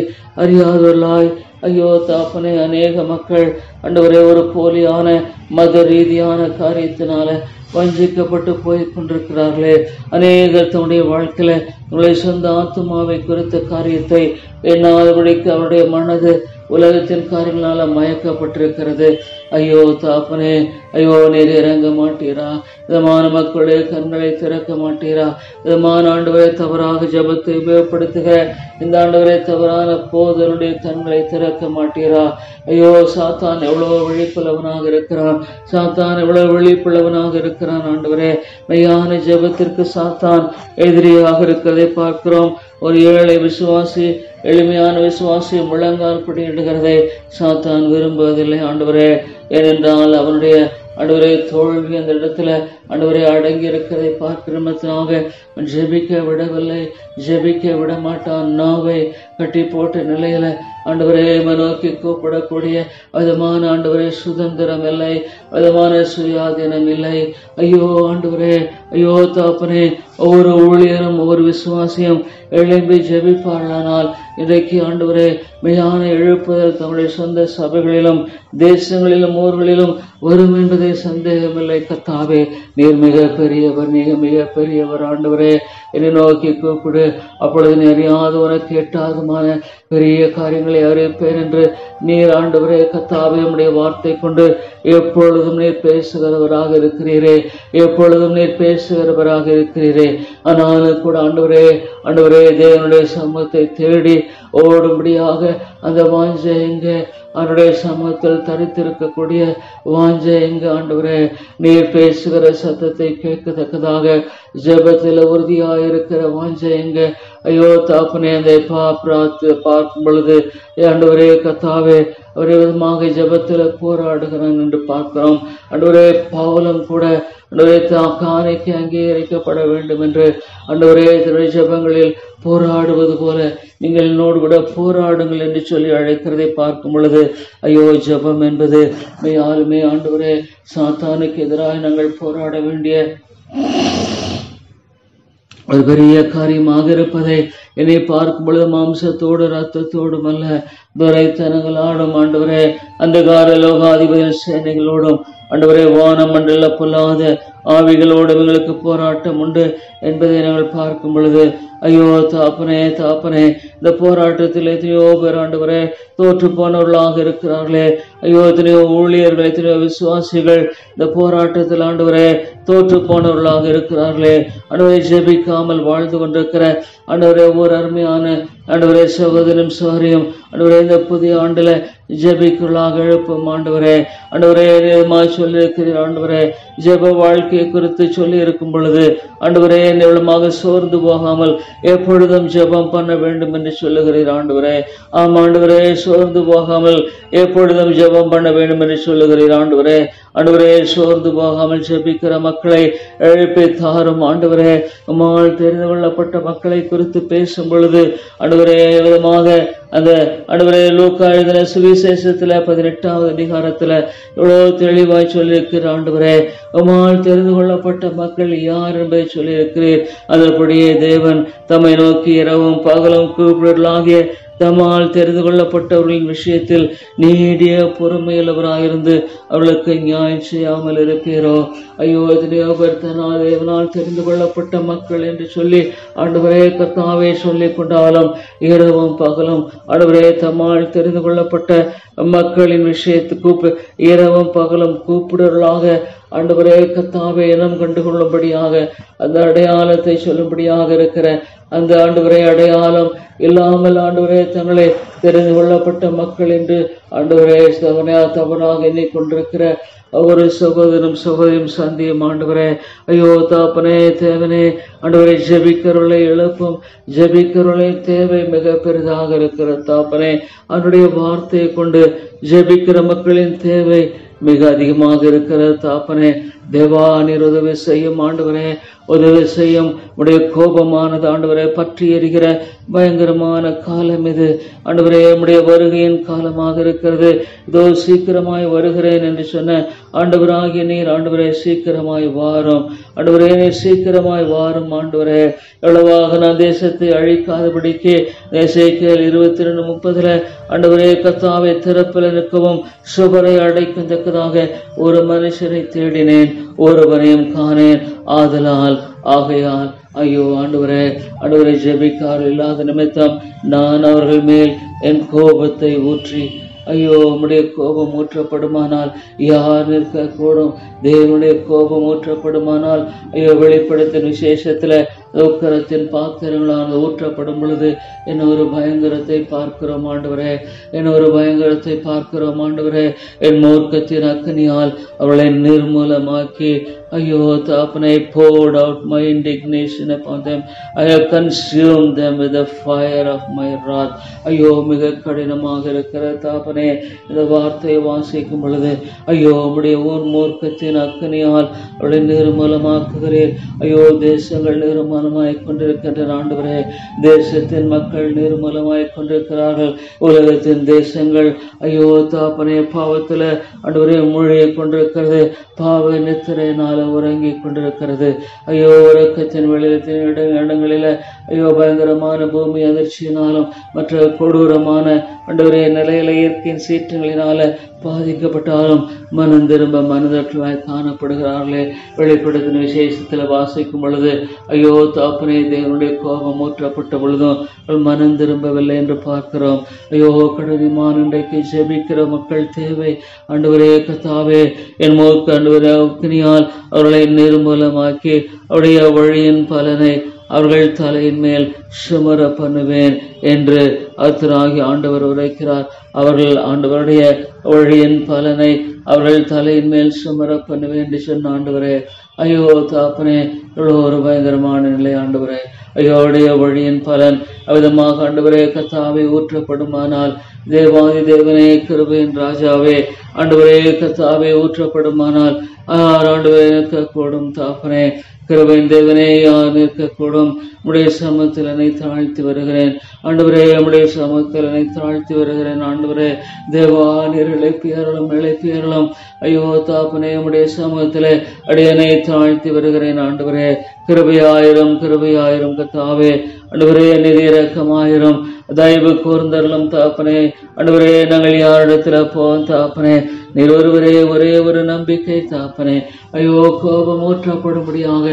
அறியாதவர்களாய் ஐயோ தாப்பனே அநேக மக்கள் ஆண்டவரே ஒரு போலியான மத ரீதியான காரியத்தினால வஞ்சிக்கப்பட்டு போய் கொண்டிருக்கிறார்களே. அநேகர் தன்னுடைய வாழ்க்கையில உங்களுடைய சொந்த ஆத்மாவை குறித்த காரியத்தை எண்ணாதபடிக்கு அவருடைய மனது உலகத்தின் காரியங்களால மயக்கப்பட்டிருக்கிறது. ஐயோ தாப்பனே, ஐயோ நீர் இறங்க மாட்டீரா? விதமான மக்களுடைய கண்களை திறக்க மாட்டீரா? விதமான ஆண்டவரை தவறாக ஜபத்தை உபயோகப்படுத்துகிற இந்த ஆண்டவரை தவறான போதனுடைய கண்களை திறக்க மாட்டீரா? ஐயோ, சாத்தான் எவ்வளவு விழிப்புள்ளவனாக இருக்கிறான், சாத்தான் எவ்வளவு விழிப்புள்ளவனாக இருக்கிறான் ஆண்டவரே. மெய்யான ஜபத்திற்கு சாத்தான் எதிரியாக இருக்கிறதை பார்க்கிறோம். ஒரு ஏழை விசுவாசி, எளிமையான விசுவாசி முழங்கால் படியிடுகிறதை சாத்தான் விரும்புவதில்லை ஆண்டவரே. ஏனென்றால் அவனுடைய ஆண்டவரே தோல்வி அந்த இடத்துல ஆண்டவரே அடங்கி இருக்கிறதை பார்க்கிறமத்தாக ஜெபிக்க விடவில்லை, ஜெபிக்க விட மாட்டான். நாவை கட்டி போட்ட நிலையில ஆண்டவரே நோக்கி கூப்பிடக்கூடிய விதமான ஆண்டவரே சுதந்திரம் இல்லை, விதமான சுயாதீனம் இல்லை. ஐயோ ஆண்டவரே, ஐயோ தாப்பனே, ஒவ்வொரு ஊழியரும் ஒவ்வொரு விசுவாசியும் எழும்பி ஜெபிப்பார்களானால் இன்றைக்கு ஆண்டவரே மெய்யான எழுப்புதல் தங்களுடைய சொந்த சபைகளிலும் தேசங்களிலும் ஊர்களிலும் வரும் என்பதே சந்தேகமில்லை. கர்த்தாவே, நீர் மிக பெரியவர், மிக பெரியவர் ஆண்டவரே. என்னை நோக்கி கூப்பிடு, அப்பொழுது நீ அறியாத உனக்கு எட்டாதமான பெரிய காரியங்களை அறிவிப்பேன் என்று நீர் ஆண்டவரே கர்த்தாவே உம்முடைய வார்த்தை கொண்டு எப்பொழுதும் நீர் பேசுகிறவராக இருக்கிறீரே, எப்பொழுதும் நீர் பேசுகிறவராக இருக்கிறீரே. ஆனாலும் கூட ஆண்டவரே, ஆண்டவரே தேவனுடைய சமூகத்தை தேடி ஓடும்படியாக அந்த வாஞ்சை எங்க அவருடைய சமூகத்தில் தரித்திருக்கக்கூடிய வாஞ்சை எங்க ஆண்டவரே, நீர் பேசுகிற சத்தத்தை கேட்கத்தக்கதாக ஜெபத்தில் உறுதியாயிருக்கிற வாஞ்சை எங்க. ஐயோ தாப்பனே, அந்த பார்க்கும் பொழுது ஆண்டவரே கர்த்தாவே ஒரே விதமாக ஜெபத்தில் போராடுகிறான் என்று பார்க்கிறோம். ஆண்டவரே பவுலும் கூட ஆண்டவரே காணிக்கை அங்கீகரிக்கப்பட வேண்டும் என்று ஆண்டவரே தன்னுடைய ஜெபங்களில் போராடுவது போல நீங்கள் என்னோடு கூட போராடுங்கள் என்று சொல்லி அழைக்கிறதை பார்க்கும் பொழுது, ஐயோ ஜெபம் என்பது மெய்யாலுமே ஆண்டவரே சாத்தானுக்கு எதிராக நாங்கள் போராட வேண்டிய ஒரு பெரிய காரியமாக இருப்பதை என்னை பார்க்கும் பொழுது மாம்சத்தோடு ரத்தத்தோடும் அல்ல, துரைத்தனங்களாடும் ஆண்டவரே அந்தகார லோகாதிபதி சேனைகளோடும் ஆண்டவரே வான மண்டல பொல்லாத ஆவிகளோடும் எங்களுக்கு போராட்டம் உண்டு என்பதை நாங்கள் பார்க்கும் பொழுது, ஐயோ தாப்பனே தாப்பனே, இந்த போராட்டத்தில் எத்தனையோ பேர் ஆண்டவரே தோற்று போனவர்களாக இருக்கிறார்களே. ஐயோ, எத்தனையோ ஊழியர்கள், எத்தனையோ விசுவாசிகள் இந்த போராட்டத்தில் ஆண்டவரே தோற்று போனவர்களாக இருக்கிறார்களே. ஆண்டவரை ஜெபிக்காமல் வாழ்ந்து கொண்டிருக்கிற ஆண்டவரே ஒவ்வொரு அருமையான ஆண்டவரே சகோதரனும் சோதரியும் ஆண்டவரே இந்த புதிய ஆண்டுல ஜெபிக்குள்ளாக எழுப்பும் ஆண்டவரே. ஆண்டவரே சொல்லியிருக்கிறீர் ஆண்டவரே, ஜெப வாழ்க்கையை குறித்து சொல்லி இருக்கும் பொழுது ஆண்டவரே எவ்வளமாக சோர்ந்து போகாமல் எப்பொழுதும் ஜெபம் பண்ண வேண்டும் என்று சொல்லுகிறீர் ஆண்டவரே. ஆம் ஆண்டவரே, சோர்ந்து போகாமல் எப்பொழுதும் ஜெபம் பண்ண வேண்டும் என்று சொல்லுகிறீர் ஆண்டவரே. ஆண்டவரே, சோர்ந்து போகாமல் ஜெபிக்கிற மக்களை எழுப்பி தாரும் ஆண்டவரே. உம்மால் தெரிந்து கொள்ளப்பட்ட மக்களை குறித்து பேசும் பொழுது ஆண்டவரே விதமாக அந்த ஆண்டவரே லூக்கா எழுதின சுவிசேஷத்துல 18வது அதிகாரத்துல எவ்வளவு தெளிவாய் சொல்லியிருக்கிற ஆண்டவரே, உம்மால் தெரிந்து கொள்ளப்பட்ட மக்கள் யார் என்பதை சொல்லியிருக்கிறீர். அதன்படியே தேவன் தம்மை நோக்கி இரவும் பகலும் கூப்பிடலாகிய தம்மால் தெரிந்து கொள்ளப்பட்டவர்களின் விஷயத்தில் நீடிய பொறுமையுள்ளவராயிருந்து அவர்களுக்கு நியாயம் செய்யாமல் இருப்பீரோ? ஐயோ, எத்தனையோ பேர் தன்னால் தேவனால் தெரிந்து கொள்ளப்பட்ட மக்கள் என்று சொல்லி ஆண்டவரே கர்த்தாவே சொல்லி கொண்டாலும் இரவும் பகலும் ஆண்டவரே தம்மால் தெரிந்து கொள்ளப்பட்ட மக்களின் விஷயத்துக்கு இரவும் பகலும் கூப்பிடுவர்களாக ஆண்டவரே கர்த்தாவே இனம் கண்டுகொள்ளும்படியாக அந்த அடையாளத்தை சொல்லும்படியாக இருக்கிற அந்த ஆண்டவரே அடையாளம் இல்லாமல் ஆண்டவரே தங்களை தெரிந்து கொள்ளப்பட்ட மக்கள் என்று ஆண்டவரே தவறாக எண்ணிக்கொண்டிருக்கிற ஒவ்வொரு சகோதரனும் சகோதரியும் சந்தியும் ஆண்டவரே, ஐயோ தாப்பனே தேவனே ஆண்டவரை ஜெபிக்கிறவர்களை எழுப்பும். ஜெபிக்கிறவர்களின் தேவை மிக பெரிதாக இருக்கிற தாப்பனே, அவனுடைய வார்த்தையை கொண்டு ஜெபிக்கிற மக்களின் தேவை மிக அதிகமாக இருக்கிற தாப்பனே. தேவா நீர் உதவி செய்யும் ஆண்டவரே, உதவி செய்யும். உடைய கோபமானது ஆண்டவரே பற்றி எரிகிற பயங்கரமான காலம் இது ஆண்டவரே, உடைய வருகையின் காலமாக இருக்கிறது. இதோ சீக்கிரமாய் வருகிறேன் என்று சொன்ன ஆண்டவராகிய நீர் ஆண்டவரே சீக்கிரமாய் வாரும். ஆண்டவரே நீர் சீக்கிரமாய் வாரும் ஆண்டவரே. எவ்வளவாக நான் தேசத்தை அழிக்காதபடிக்கு எசேக்கியேல் 22:30 ஆண்டவரே கர்த்தாவே திறப்பில் நிற்கவும் சுவரை அடைக்கத்தக்கதாக ஒரு மனுஷரை தேடினேன், ஒருவரையும் காணேன். ஆகையால் ஐயோ ஆண்டவரே ஜெபிக்கார் இல்லாத நிமித்தம் நான் அவர்கள் மேல் என் கோபத்தை ஊற்றி, ஐயோ உம்முடைய கோபம் ஊற்றப்படுமானால் யார் நிற்க கூடும்? தேவனுடைய கோபம் ஊற்றப்படுமானால் ஐயோ வெளிப்படுத்தின் விசேஷத்துல உக்கரத்தின் பாத்திரங்களானது ஊற்றப்படும் பொழுது என்ன ஒரு பயங்கரத்தை பார்க்கிறோம் ஆண்டவரே, என்ன ஒரு பயங்கரத்தை பார்க்கிறோம் ஆண்டவரே. என் மூர்க்கத்தின் அக்னியால் அவளை நிர்மூலமாக்கி ஐயோ தாப்பனை poured out my indignation upon them. I have consumed them with the fire of my wrath. ஐயோ மிக கடினமாக இருக்கிற தாப்பனே இந்த வார்த்தையை வாசிக்கும் பொழுது ஐயோ உம்முடைய உன் மூர்க்கத்தின் அக்னியால் அவளை நிர்மூலமாக்குகிறேன். ஐயோ தேசங்கள் நிர்மூலமாய் கொண்டிருக்கின்ற ஆண்டவரே, தேசத்தின் மக்கள் நிர்மூலமாய் கொண்டிருக்கிறார்கள். உலகத்தின் தேசங்கள் ஐயோ தாப்பனே பாவத்துல ஆண்டவரே மூழ்கி கொண்டிருக்கிறது. பாவ நித்திரையினால உறங்கி கொண்டிருக்கிறது. ஐயோ உறக்கத்தின் வெளியிடத்தின் இடங்களில ஐயோ பயங்கரமான பூமி அதிர்ச்சியினாலும் மற்ற கொடூரமான ஆண்டவரே நிலையில இயற்கையின் சீற்றங்களினால பாதிக்கப்பட்டாலும் மனம் திரும்ப மனதற்றலாய் காணப்படுகிறார்களே. வெளிப்படுத்தின விசேஷத்துல வாசிக்கும் பொழுது ஐயோ தாப்பனே தேவனுடைய கோபம் ஊற்றப்பட்ட பொழுதும் மனம் திரும்பவில்லை என்று பார்க்கிறோம். ஐயோ கடினமான இன்றைக்கு ஜெபிக்கிற மக்கள் தேவை ஆண்டவரே கர்த்தாவே. என் மூக்கு ஆண்டவரே அக்னியால் அவர்களை நிர்மூலமாக்கி அவருடைய வழியின் பலனை அவர்கள் தலையின் மேல் சுமர பண்ணுவேன் என்று அர்த்தராகி ஆண்டவர் உரைக்கிறார். அவர்கள் ஆண்டவருடைய வழியின் பலனை அவர்கள் தலையின் மேல் சுமர பண்ணுவேன் என்று சொன்ன ஆண்டவரே, ஐயோ தாப்பனே இவ்வளோ ஒரு பயங்கரமான நிலை ஆண்டவரே. ஐயோடைய வழியின் பலன் அவ்விதமாக ஆண்டவரே கர்த்தாவே ஊற்றப்படுமானால், தேவாதி தேவனே கிருபையின் ராஜாவே ஆண்டவரே கர்த்தாவே ஊற்றப்படுமானால் யார் ஆண்டவரே நிற்கக்கூடும்? தாப்பனே கிருபையின் தேவனே யார் நிற்கக்கூடும்? உடைய சமத்திலனை தாழ்த்தி வருகிறேன் ஆண்டவரே, உடைய சமத்திலனை தாழ்த்தி வருகிறேன் ஆண்டவரே. தேவா நீர் இழைப்பியர்களும் ஐயோ தாப்பனே உடைய சமூகத்திலே அடியனை தாழ்த்தி வருகிறேன் ஆண்டவரே. கிருபையாயிரம் கர்த்தாவே ஆண்டவரே, நிதி இரக்கமாயிரம் தயவு கூர்ந்தருளும் தாப்பனே. ஆண்டவரே நாங்கள் யாரிடத்துல போவோம் தாப்பனே? நீர் ஒருவரே ஒரே ஒரு நம்பிக்கை தாப்பனே. ஐயோ கோபம் ஊற்றப்படும்படியாக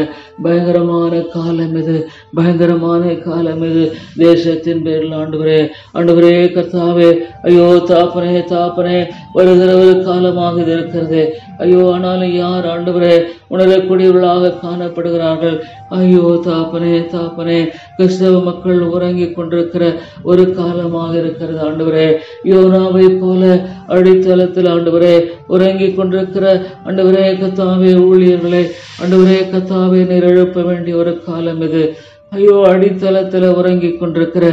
பயங்கரமான காலம் இது, பயங்கரமான காலம் இது தேசத்தின் பேரில் ஆண்டவரே கர்த்தாவே. ஐயோ தாப்பனே வருகிற ஒரு காலமாக இது இருக்கிறது. ஐயோ ஆனாலும் யார் ஆண்டவரே உணரக்கூடியவர்களாக காணப்படுகிறார்கள்? ஐயோ தாப்பனே கிறிஸ்தவ மக்கள் உறங்கி கொண்டிருக்கிற ஒரு காலமாக இருக்கிறது ஆண்டவரே. யோனாவை போல அடித்தளத்தில் ஆண்டவரே உறங்கி கொண்டிருக்கிற ஆண்டவரே கர்த்தாவே ஊழியர்களை ஆண்டவரே கர்த்தாவே நீர் எழுப்ப வேண்டிய ஒரு காலம் இது. ஐயோ அடித்தளத்துல உறங்கி கொண்டிருக்கிற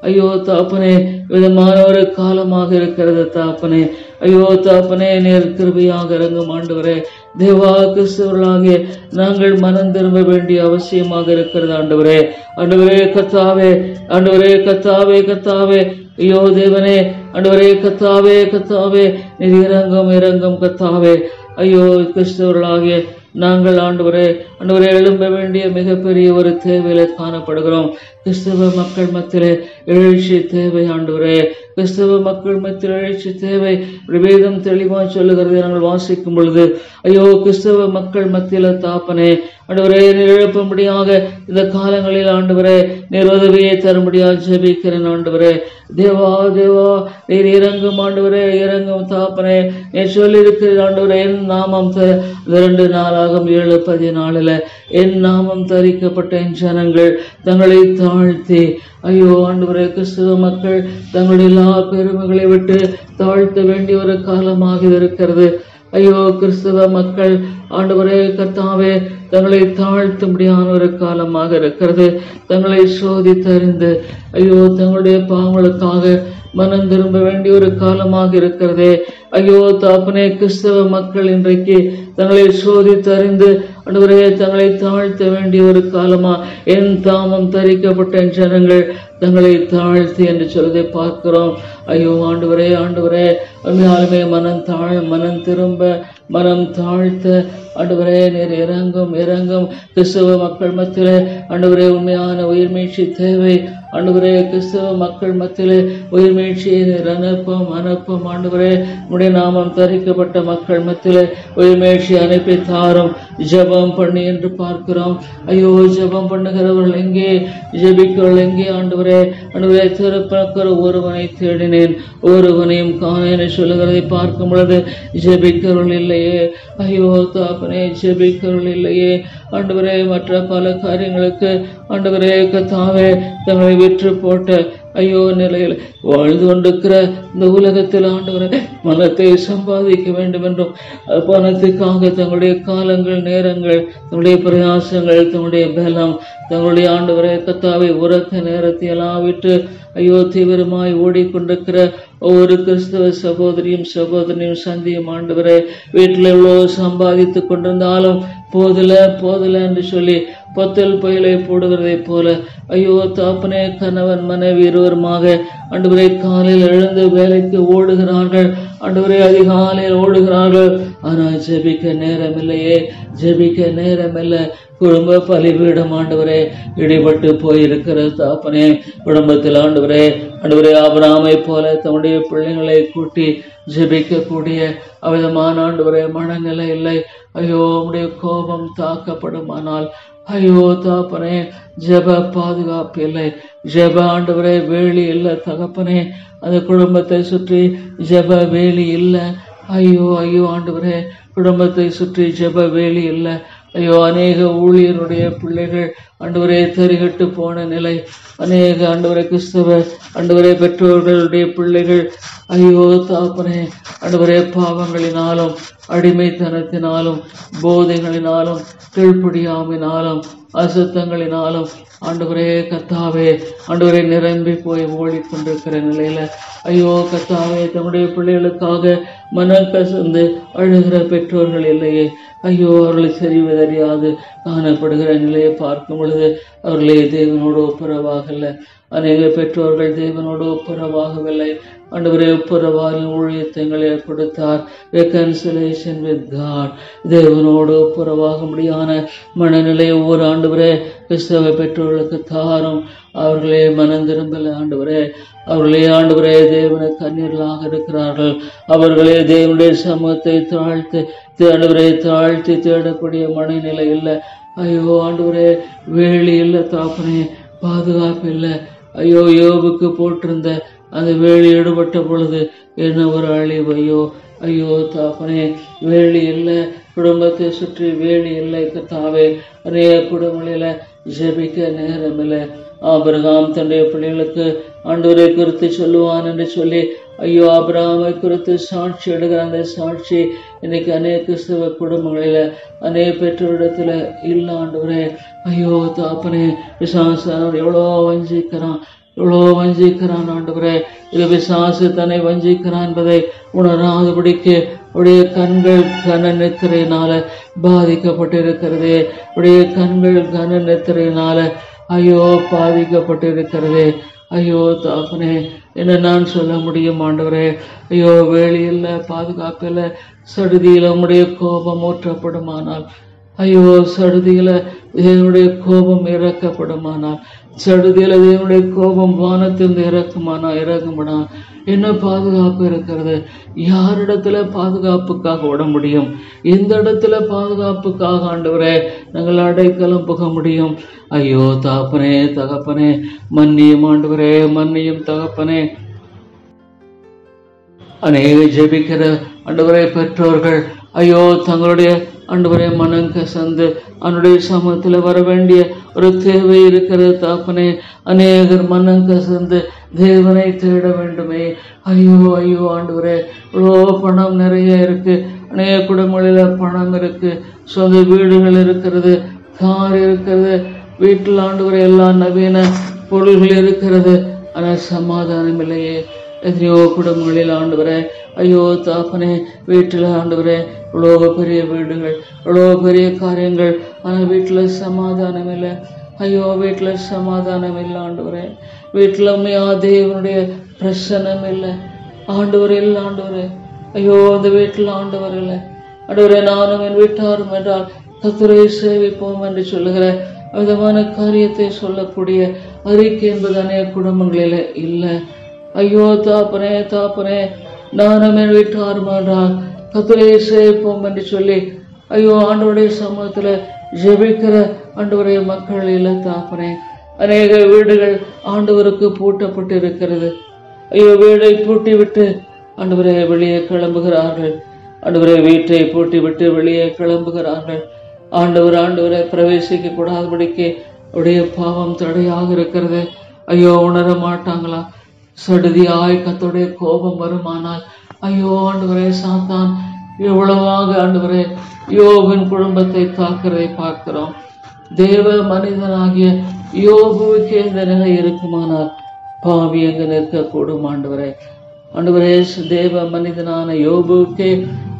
ஐயோ தாப்பனே விதமான ஒரு காலமாக இருக்கிறது தாப்பனே. ஐயோ தாப்பனே நீர் கிருபையாக இறங்கும் ஆண்டவரே. தேவா கிறிஸ்தவர்களாகிய நாங்கள் மனம் திரும்ப வேண்டிய அவசியமாக இருக்கிறது. ஆண்டவரே, ஆண்டவரே கர்த்தாவே, ஆண்டவரே கர்த்தாவே, கர்த்தாவே, ஐயோ தேவனே, ஆண்டவரே கர்த்தாவே, கர்த்தாவே, நீர் இரங்கும் இரங்கும் கர்த்தாவே. ஐயோ கிறிஸ்தவர்களாகிய நாங்கள் ஆண்டவரே, ஆண்டவரே எழும்ப வேண்டிய மிகப்பெரிய ஒரு தேவையில காணப்படுகிறோம். கிறிஸ்தவ மக்கள் மத்தியிலே எழுச்சி தேவை. ஆண்டவரே, கிறிஸ்தவ மக்கள் மத்தியில் எழுச்சி தேவை. வேதம் தெளிவாக சொல்லுகிறது. நாங்கள் வாசிக்கும் பொழுது ஐயோ கிறிஸ்தவ மக்கள் மத்தியில தாப்பனே, ஆண்டவரே நீர் எழுப்பும்படியாக இந்த காலங்களில் ஆண்டவரே நீர் உதவியை தரும்படியாக ஜெபிக்கிறேன். ஆண்டவரே தேவா, தேவா நீர் இறங்கும் ஆண்டவரே, இறங்கும் தாப்பனே. நீர் சொல்லியிருக்கிறீர் ஆண்டவரே, என் நாமம் 2 நாளாகும் 7:14 என் நாமம் தரிக்கப்பட்ட என் ஜனங்கள் தங்களை தாழ்த்தி, ஐயோ ஆண்டவரே கிறிஸ்தவ மக்கள் தங்களுடைய எல்லா பெருமைகளை விட்டு தாழ்த்த வேண்டிய ஒரு காலமாக இருக்கிறது. ஐயோ கிறிஸ்தவ மக்கள் ஆண்டவரே கர்த்தாவே தங்களை தாழ்த்தும்படியான ஒரு காலமாக இருக்கிறது. தங்களை சோதித்தறிந்து ஐயோ தங்களுடைய பாவங்களுக்காக மனம் திரும்ப வேண்டிய ஒரு காலமாக இருக்கிறதே. ஐயோ தாப்பனே, கிறிஸ்தவ மக்கள் இன்றைக்கு தங்களை சோதித்தறிந்து ஆண்டவரே தங்களை தாழ்த்த வேண்டிய ஒரு காலமா, என் தாமம் தரிக்கப்பட்ட ஜனங்கள் தங்களை தாழ்த்தி என்று சொல்வதை பார்க்கிறோம். ஐயோ ஆண்டவரே, ஆண்டவரே உண்மையாலுமே மனம் திரும்ப மனம் தாழ்த்த ஆண்டவரே நீர் இறங்கும் இறங்கும். கிறிஸ்தவ மக்கள் மத்தியிலே ஆண்டவரே உண்மையான உயிர்மீழ்ச்சி தேவை. ஆண்டவரே கிறிஸ்தவ மக்கள் மத்தியிலே உயிர்மீழ்ச்சியை நீர் அனுப்பும் ஆண்டவரே. உடைய நாமம் தரிக்கப்பட்ட மக்கள் மத்தியிலே உயிர்மீழ்ச்சி அனுப்பி தாரும். ஜெபம் பண்ணி என்று பார்க்கிறோம். ஐயோ ஜெபம் பண்ணுகிறவர்கள் எங்கே, ஜெபிக்கிறவர்கள் எங்கே ஆண்டவரே? ஆண்டவரே திருப்பக்கர் ஒருவனை தேடினேன் ஒருவனையும் காணேன் சொல்லுகிறதை பார்க்கும் பொழுது ஜெபிக்கிறவர்கள் இல்லையே. ஐயோ தாப்பனே, ஜெபிக்கிறவர்கள் இல்லையே ஆண்டவரே. மற்ற பல காரியங்களுக்கு ஆண்டவரே கர்த்தாவே தங்களை விற்று போட்ட ஐயோ நிலையில் வாழ்ந்து கொண்டிருக்கிற இந்த உலகத்தில் ஆண்டவரே மனத்தை சம்பாதிக்க வேண்டும் என்றும் பணத்துக்காக தங்களுடைய காலங்கள், நேரங்கள், தங்களுடைய பிரயாசங்கள், தங்களுடைய பலம், தங்களுடைய ஆண்டவரே கர்த்தாவை உறக்க நேரத்தை எல்லாம் விட்டு ஐயோ தீவிரமாய் ஓடிக்கொண்டிருக்கிற ஒவ்வொரு கிறிஸ்தவ சகோதரியும் சந்தியும் ஆண்டவரே, வீட்டில் எவ்வளோ சம்பாதித்து கொண்டிருந்தாலும் போதல என்று சொல்லி பத்தல் பயிலை போடுகிறதை போல ஐயோ தாப்பனே கணவன் மனைவி இருவருமாக ஆண்டவரே காலையில் எழுந்து வேலைக்கு ஓடுகிறார்கள். ஆண்டவரே அதிகாலையில் ஓடுகிறார்கள். ஆனால் ஜெபிக்க நேரமில்லையே, ஜெபிக்க நேரமில்லை. குடும்ப பலிபீடம் ஆண்டவரே இடிபட்டு போயிருக்கிற தாப்பனே. குடும்பத்தில் ஆண்டவரே ஆபிரகாமை போல தன்னுடைய பிள்ளைகளை கூட்டி ஜெபிக்கக்கூடிய அவிதமான ஆண்டவரே மனநிலை இல்லை. ஐயோ உடைய கோபம் தாக்கப்படுமானால் ஐயோ தாப்பனே ஜெப பாதுகாப்பு இல்லை. ஜெப ஆண்டவரே வேலி இல்லை தகப்பனே. அந்த குடும்பத்தை சுற்றி ஜெப வேலி இல்லை. ஐயோ ஆண்டவரே குடும்பத்தை சுற்றி ஜெப வேலி இல்லை. ஐயோ அநேக ஊழியருடைய பிள்ளைகள் ஆண்டவரே தரிகட்டு போன நிலை. அநேக ஆண்டவரே கிறிஸ்தவ ஆண்டவரே பெற்றோர்களுடைய பிள்ளைகள் ஐயோ தாப்பனே ஆண்டவரே பாவங்களினாலும் அடிமைத்தனத்தினாலும் போதைகளினாலும் கீழ்ப்படியாமையினாலும் அசுத்தங்களினாலும் ஆண்டவரே கர்த்தாவே ஆண்டவரே நிரம்பி போய் ஓடிக்கொண்டிருக்கிற நிலையில ஐயோ கர்த்தாவே தன்னுடைய பிள்ளைகளுக்காக மனம் கசந்து அழுகிற பெற்றோர்கள் இல்லையே. ஐயோ அவர்களை தெரியாது காணப்படுகிற நிலையை பார்க்கும் பொழுது அவர்களே தேவனோடு ஒப்புரவாகல. அநேக பெற்றோர்கள் தேவனோடு ஒப்புரவாகவில்லை. ஆண்டவரே ஒப்புரவாரின் ஊழியத்தங்களை கொடுத்தார். ரெகன்சிலேஷன் வித் காட், தேவனோடு ஒப்புரவாக முடியான மனநிலை ஒவ்வொரு ஆண்டவரே கிறிஸ்தவ பெற்றோர்களுக்கு தாரும். அவர்களே மனம் திரும்பல ஆண்டவரே. அவர்களே ஆண்டவரே தேவன கண்ணீர்களாக இருக்கிறார்கள். அவர்களே தேவனுடைய சமூகத்தை தாழ்த்தி தேடக்கூடிய மனநிலை இல்லை. ஐயோ ஆண்டவரே வேலி இல்லை தாப்பனே, பாதுகாப்பு இல்லை. ஐயோ யோபுக்கு போட்டிருந்த அந்த வேலி எடுபட்ட பொழுது என்ன ஒரு அழிவு. ஐயோ தாப்பனே வேலி இல்லை. குடும்பத்தை சுற்றி வேலி இல்லை கர்த்தாவே. அநேக குடும்பங்களில ஜெபிக்க நேரம் இல்லை. ஆபிரகாம் தன்னுடைய பிள்ளைகளுக்கு ஆண்டவரை குறித்து சொல்லுவான் என்று சொல்லி ஐயோ ஆபிரகாமை குறித்து சாட்சி எடுக்கிற அந்த சாட்சி இன்னைக்கு அநேக கிறிஸ்தவ குடும்பங்களில அநேக பெற்றோரிடத்துல இல்ல ஆண்டவரே. ஐயோ தாப்பனே விசுவாசம் எவ்வளோ வஞ்சிக்கிறான் ஆண்டவரே. இது விசுவாச தன்னை வஞ்சிக்கிறான் என்பதை உணராதபடிக்கு உடைய கண்கள் கன நித்திரையினால பாதிக்கப்பட்டிருக்கிறதே. உடைய கண்கள் கன நித்திரையினால ஐயோ பாதிக்கப்பட்டிருக்கிறதே. ஐயோ தாப்பனே, என்ன நான் சொல்ல முடியும் ஆண்டவரே? ஐயோ வேலியில் பாதுகாப்பில் சடுதியில் உம்முடைய கோபம் ஊற்றப்படுமானால், ஐயோ சடுதியில தேவனுடைய கோபம் இறக்கப்படுமானால், சடுதியில தேவனுடைய கோபம் வானத்திலிருந்து இறங்குமானா என்ன பாதுகாப்பு இருக்கிறது? யாரிடத்துல பாதுகாப்புக்காக ஓட முடியும்? எந்த இடத்துல பாதுகாப்புக்காக ஆண்டவரே நாங்கள் அடைக்கலம் புக முடியும்? ஐயோ தாப்பனே, தகப்பனே, மன்னியும் ஆண்டவரே, மன்னியும் தகப்பனே. அநேக ஜெபிக்கிற ஆண்டவரே பெற்றோர்கள் ஐயோ தங்களுடைய ஆண்டவரே மனம் கசந்து அவனுடைய சமூகத்தில் வர வேண்டிய ஒரு தேவை இருக்கிறது தாப்பனே. அநேகர் மனம் கசந்து தேவனை தேட வேண்டுமே. ஐயோ ஐயோ ஆண்டவரே, இவ்வளோ பணம் நிறைய இருக்கு, அநேக குடும்பங்களில் பணம் இருக்கு, சொந்த வீடுகள் இருக்கிறது, கார் இருக்கிறது, வீட்டில் ஆண்டவரே எல்லா நவீன பொருள்கள் இருக்கிறது, ஆனால் சமாதானம் இல்லையே. எத்தனையோ குடும்பங்களில் ஆண்டவரே ஐயோ தாப்பனே, வீட்டில் ஆண்டவரே இவ்வளோ பெரிய வீடுகள், இவ்வளோ பெரிய காரியங்கள், ஆனால் வீட்டில் சமாதானம் இல்லை. ஐயோ வீட்டில் சமாதானம் இல்லை ஆண்டவரே. வீட்டில் உண்மையா தேவனுடைய பிரசன்னம் இல்லை ஆண்டவரே, இல்லை ஆண்டவரே. ஐயோ அந்த வீட்டில் ஆண்டவர் இல்லை ஆண்டவரே. நானும் என் வீட்டாரும் என்றால் கர்த்தரை சேவிப்போம் என்று சொல்லுகிற விதமான காரியத்தை சொல்லக்கூடிய அறிக்கை என்பது அநேக குடும்பங்களில் இல்லை. ஐயோ தாப்பனே, தாப்பனே, நானும் என் வீட்டாரும் என்றால் கர்த்தரை சேவிப்போம் என்று சொல்லி ஐயோ ஆண்டவருடைய சமூகத்துல ஜெபிக்கிற ஆண்டவருடைய மக்கள் இல்லை தாப்பனே. அநேக வீடுகள் ஆண்டவருக்கு பூட்டப்பட்டு இருக்கிறது. ஐயோ வீடை பூட்டி விட்டு ஆண்டவரை வெளியே கிளம்புகிறார்கள். ஆண்டவரை வீட்டை பூட்டி விட்டு வெளியே கிளம்புகிறார்கள். ஆண்டவரை பிரவேசிக்க கூடாதபடிக்கு அவருடைய பாவம் தடையாக இருக்கிறது. ஐயோ உணர மாட்டாங்களா? சடுதியாய் கர்த்தருடைய கோபம் வருமானால் ஐயோ ஆண்டவரே சாத்தான் எவ்வளவாக ஆண்டவரே யோபின் குடும்பத்தை தாக்குறதை பார்க்கிறோம். தேவ மனிதனாகிய யோபுவுக்கு இந்த நிலை இருக்குமானால் பாவி எங்கு நிற்கக்கூடும் ஆண்டவரே? ஆண்டவரே தேவ மனிதனான யோபுவுக்கே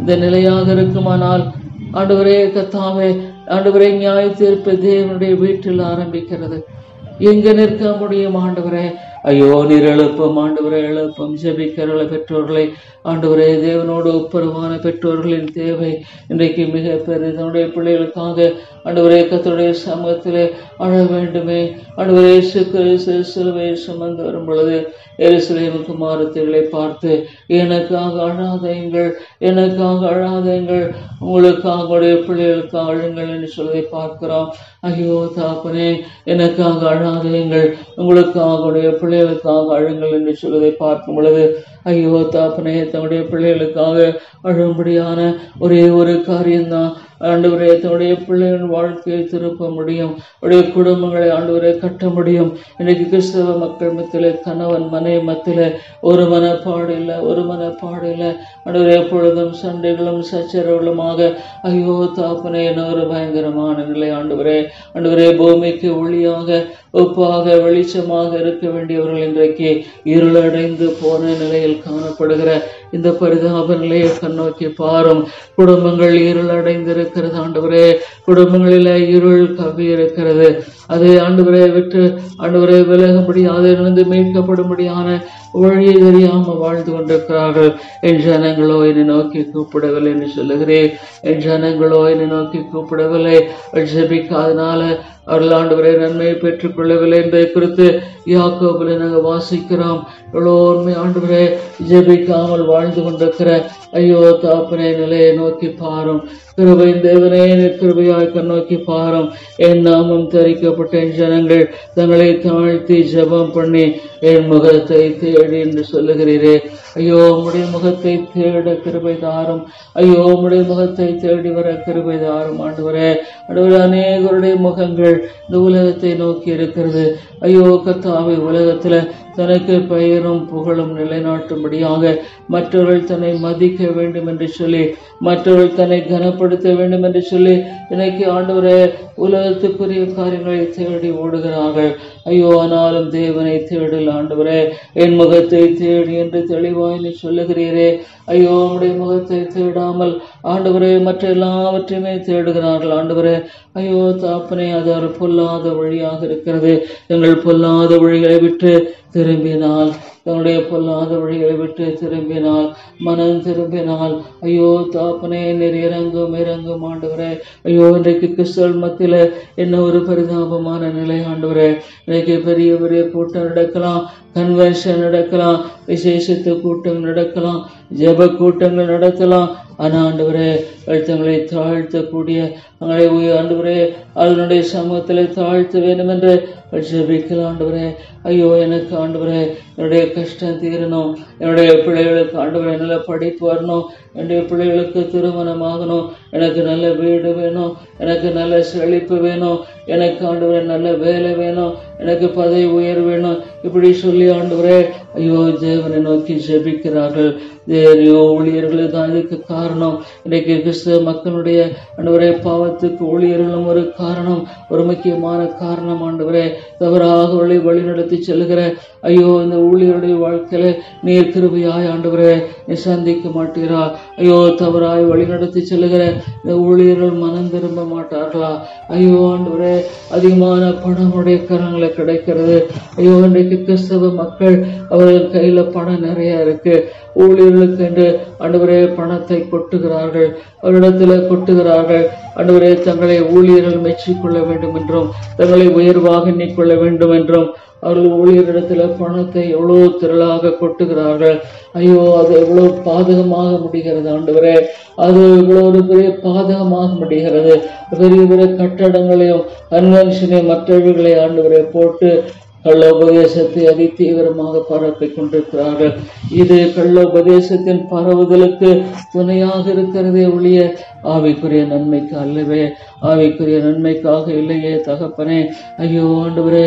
இந்த நிலையாக இருக்குமானால் ஆண்டவரே கர்த்தாவே, ஆண்டவரே நியாய தீர்ப்பு தேவனுடைய வீட்டில் ஆரம்பிக்கிறது. எங்க நிற்க முடியும் ஆண்டவரே? ஐயோ நீர் எழுப்பம் ஆண்டவரே, எழுப்பம். ஜெபிக்கிற பெற்றோர்களை ஆண்டவரே, தேவனோடு ஒப்புரவான பெற்றோர்களின் தேவை இன்றைக்கு மிக பெரிதனுடைய பிள்ளைகளுக்காக ஆண்டவரே கர்த்தருடைய சமூகத்திலே அழ வேண்டுமே. ஆண்டவரே சிலுவை சுமந்து வரும் பொழுது எருசலேம் குமாரத்திகளை பார்த்து எனக்காக அழாதீங்கள், எனக்காக அழாதீங்கள், உங்களுக்காக உடைய பிள்ளைகளுக்காக அழுங்கள் என்று சொல்வதை பார்க்கிறோம். ஐயோ தாப்பனே, எனக்காக அழாதீங்கள், உங்களுக்காக உடைய பிள்ளைகளுக்காக அழுங்கள் என்று சொல்வதை பார்க்கும் பொழுது ஐயோ தாப்பனே, தன்னுடைய பிள்ளைகளுக்காக அழும்படியான ஒரே ஒரு காரியம்தான் ஆண்டவரே தன்னுடைய பிள்ளைகளின் வாழ்க்கையை திருப்ப முடியும், அவருடைய குடும்பங்களை ஆண்டவரை கட்ட முடியும். இன்னைக்கு கிறிஸ்தவ மக்கள் மத்தியில கணவன் மனைவி மத்தியில ஒரு மனப்பாடு இல்லை, ஒரு மனப்பாடு இல்லை ஆண்டவரே. எப்பொழுதும் சண்டைகளும் சச்சரவுகளுமாக ஐயோ தாப்பனே, என்ன ஒரு பயங்கரமான நிலை ஆண்டவரே. ஆண்டவரே பூமிக்கு ஒளியாக ஒப்பாக வெளிச்சமாக இருக்க வேண்டியவர்கள் இன்றைக்கு இருளடைந்து போன நிலையில் காணப்படுகிற இந்த பரிதாப நிலையை கண்ணோக்கி பாரும். குடும்பங்கள் இருளடைந்து இருக்கிறது ஆண்டவரே, குடும்பங்களில இருள் கவி இருக்கிறது. அதை ஆண்டவரை விட்டு ஆண்டவரை விலகும்படியாக இருந்து மீட்கப்படும்படியான வழியை தெரியாம வாழ்ந்து கொண்டிருக்கிறார்கள். என் ஜனங்களோ என்னை நோக்கி கூப்பிடவில்லை என்று சொல்லுகிறேன். என் ஜனங்களோ என்னை நோக்கி கூப்பிடவில்லை, ஜெபிக்காதனால அவர்கள் ஆண்டவரை நன்மையை பெற்றுக் கொள்ளவில்லை என்பதை குறித்து யாக்கோபில் நாங்கள் வாசிக்கிறோம். எவ்வளோருமே ஆண்டவரை ஜெபிக்காமல் வாழ்ந்து கொண்டிருக்கிற ஐயோ தாப்பனே நிலையை நோக்கி பாரும். கிருபை தேவனே, கிருபையாய் கண்ணோக்கி பாரும். என் நாமம் தரிக்கப்பட்ட என் ஜனங்கள் தங்களை தாழ்த்தி ஜெபம் பண்ணி என் முகத்தை தேடி என்று சொல்லுகிறீரே. ஐயோ உம்முடைய முகத்தை தேட கிருபை தாரும். ஐயோ உம்முடைய முகத்தை தேடி வர கிருபை தாரும் ஆண்டவரே. ஆண்டவரே, அநேகருடைய முகங்கள் இந்த உலகத்தை நோக்கி இருக்கிறது. ஐயோ கர்த்தாவே, உலகத்துல தனக்கு பெயரும் புகழும் நிலைநாட்டும்படியாக மற்றவர்கள் தன்னை மதிக்க வேண்டும் என்று சொல்லி, மற்றவர்கள் தன்னை கனப்படுத்த வேண்டும் என்று சொல்லி இன்னைக்கு ஆண்டவரே உலகத்துக்குரிய காரியங்களை தேடி ஓடுகிறார்கள். ஐயோ, ஆனாலும் தேவனை தேடல் ஆண்டவரே. என் முகத்தை தேடி என்று தெளிவாய் நீ சொல்லுகிறீரே. ஐயோ, உடைய முகத்தை தேடாமல் ஆண்டவரே மற்ற எல்லாவற்றையுமே தேடுகிறார்கள் ஆண்டவரே. ஐயோ தாப்பனே, அது ஒரு பொல்லாத வழியாக இருக்கிறது. எங்கள் பொல்லாத வழிகளை விட்டு திரும்பினால், தன்னுடைய பொல்லாத வழிகளை விட்டு திரும்பினால், மனம் திரும்பினால், ஐயோ தாப்பனே நீர் இறங்கும் ஆண்டவரே. ஐயோ, இன்றைக்கு கிறிஸ்தவ மத்தியில என்ன ஒரு பரிதாபமான நிலை ஆண்டவரே. இன்றைக்கு பெரிய பெரிய கூட்டம் நடக்கலாம், கன்வென்ஷன் நடக்கலாம், விசேஷத்து கூட்டம் நடக்கலாம், ஜெப கூட்டங்கள் நடத்தலாம். ஆனா ஆண்டவரே, தங்களை தாழ்த்தக்கூடிய தங்களை ஆண்டவரே அதனுடைய சமூகத்தில் தாழ்த்த வேண்டும் என்று ஜெபிக்கலாம் ஆண்டவரே. ஐயோ, எனக்கு ஆண்டவரே என்னுடைய கஷ்டம் தீரணும், என்னுடைய பிள்ளைகளுக்கு ஆண்டவரே நல்ல படிப்பு வரணும், என்னுடைய பிள்ளைகளுக்கு திருமணம் ஆகணும், எனக்கு நல்ல வீடு வேணும், எனக்கு நல்ல செழிப்பு வேணும், எனக்கு ஆண்டவரே நல்ல வேலை வேணும், எனக்கு பதவி உயர்வு வேணும், இப்படி சொல்லி ஆண்டவரே ஐயோ தேவனை நோக்கி ஜெபிக்கிறார்கள். தேவனையோ ஊழியர்கள் தான் இதுக்கு காரணம். இன்றைக்கு கிறிஸ்தவ மக்களுடைய ஆண்டவரே பாவத்துக்கு ஊழியர்களும் ஒரு காரணம், ஒரு முக்கியமான காரணம் ஆண்டவரே. தவறாக வழி நடத்தி செல்கிற ஐயோ இந்த ஊழியருடைய வாழ்க்கையில நீர் கிருபையாய் ஆண்டவரே நீ சந்திக்க மாட்டீரா? ஐயோ, தவறாய் வழி நடத்தி செல்லுகிற இந்த ஊழியர்கள் மனம் திரும்ப மாட்டார்களா? ஐயோ ஆண்டவரே, அதிகமான பணமுடைய கரங்களை கிடைக்கிறது. ஐயோ, இன்றைக்கு கிறிஸ்தவ மக்கள் அவர்கள் கையில பணம் நிறைய இருக்கு. ஊழியர்களுக்கு என்று ஆண்டவரே பணத்தை கொட்டுகிறார்கள், அவரிடத்துல கொட்டுகிறார்கள். ஆண்டவரே, தங்களை ஊழியர்கள் மெச்சிக்கொள்ள வேண்டும் என்றும், தங்களை உயர்வாக எண்ணிக்கொள்ள வேண்டும் என்றும் அவர்கள் ஊழியரிடத்துல பணத்தை எவ்வளவு திரளாக கொட்டுகிறார்கள். ஐயோ, அது எவ்வளவு பாதகமாக முடிகிறது ஆண்டவரே. அது இவ்வளவு ஒரு பெரிய பாதகமாக முடிகிறது. பெரிய பெரிய கட்டடங்களையும் கன்வென்ஷனையும் மற்றவர்களை ஆண்டவரை போட்டு கள்ளோபதேசத்தை அதி தீவிரமாக பரப்பிக் கொண்டிருக்கிறார்கள். இது கள்ளோபதேசத்தின் பரவுதலுக்கு துணையாக இருக்கிறதே ஒழிய ஆவிக்குரிய நன்மைக்கு அல்லவே, ஆவிக்குரிய நன்மைக்காக இல்லையே தகப்பனே. ஐயோ ஆண்டவரே,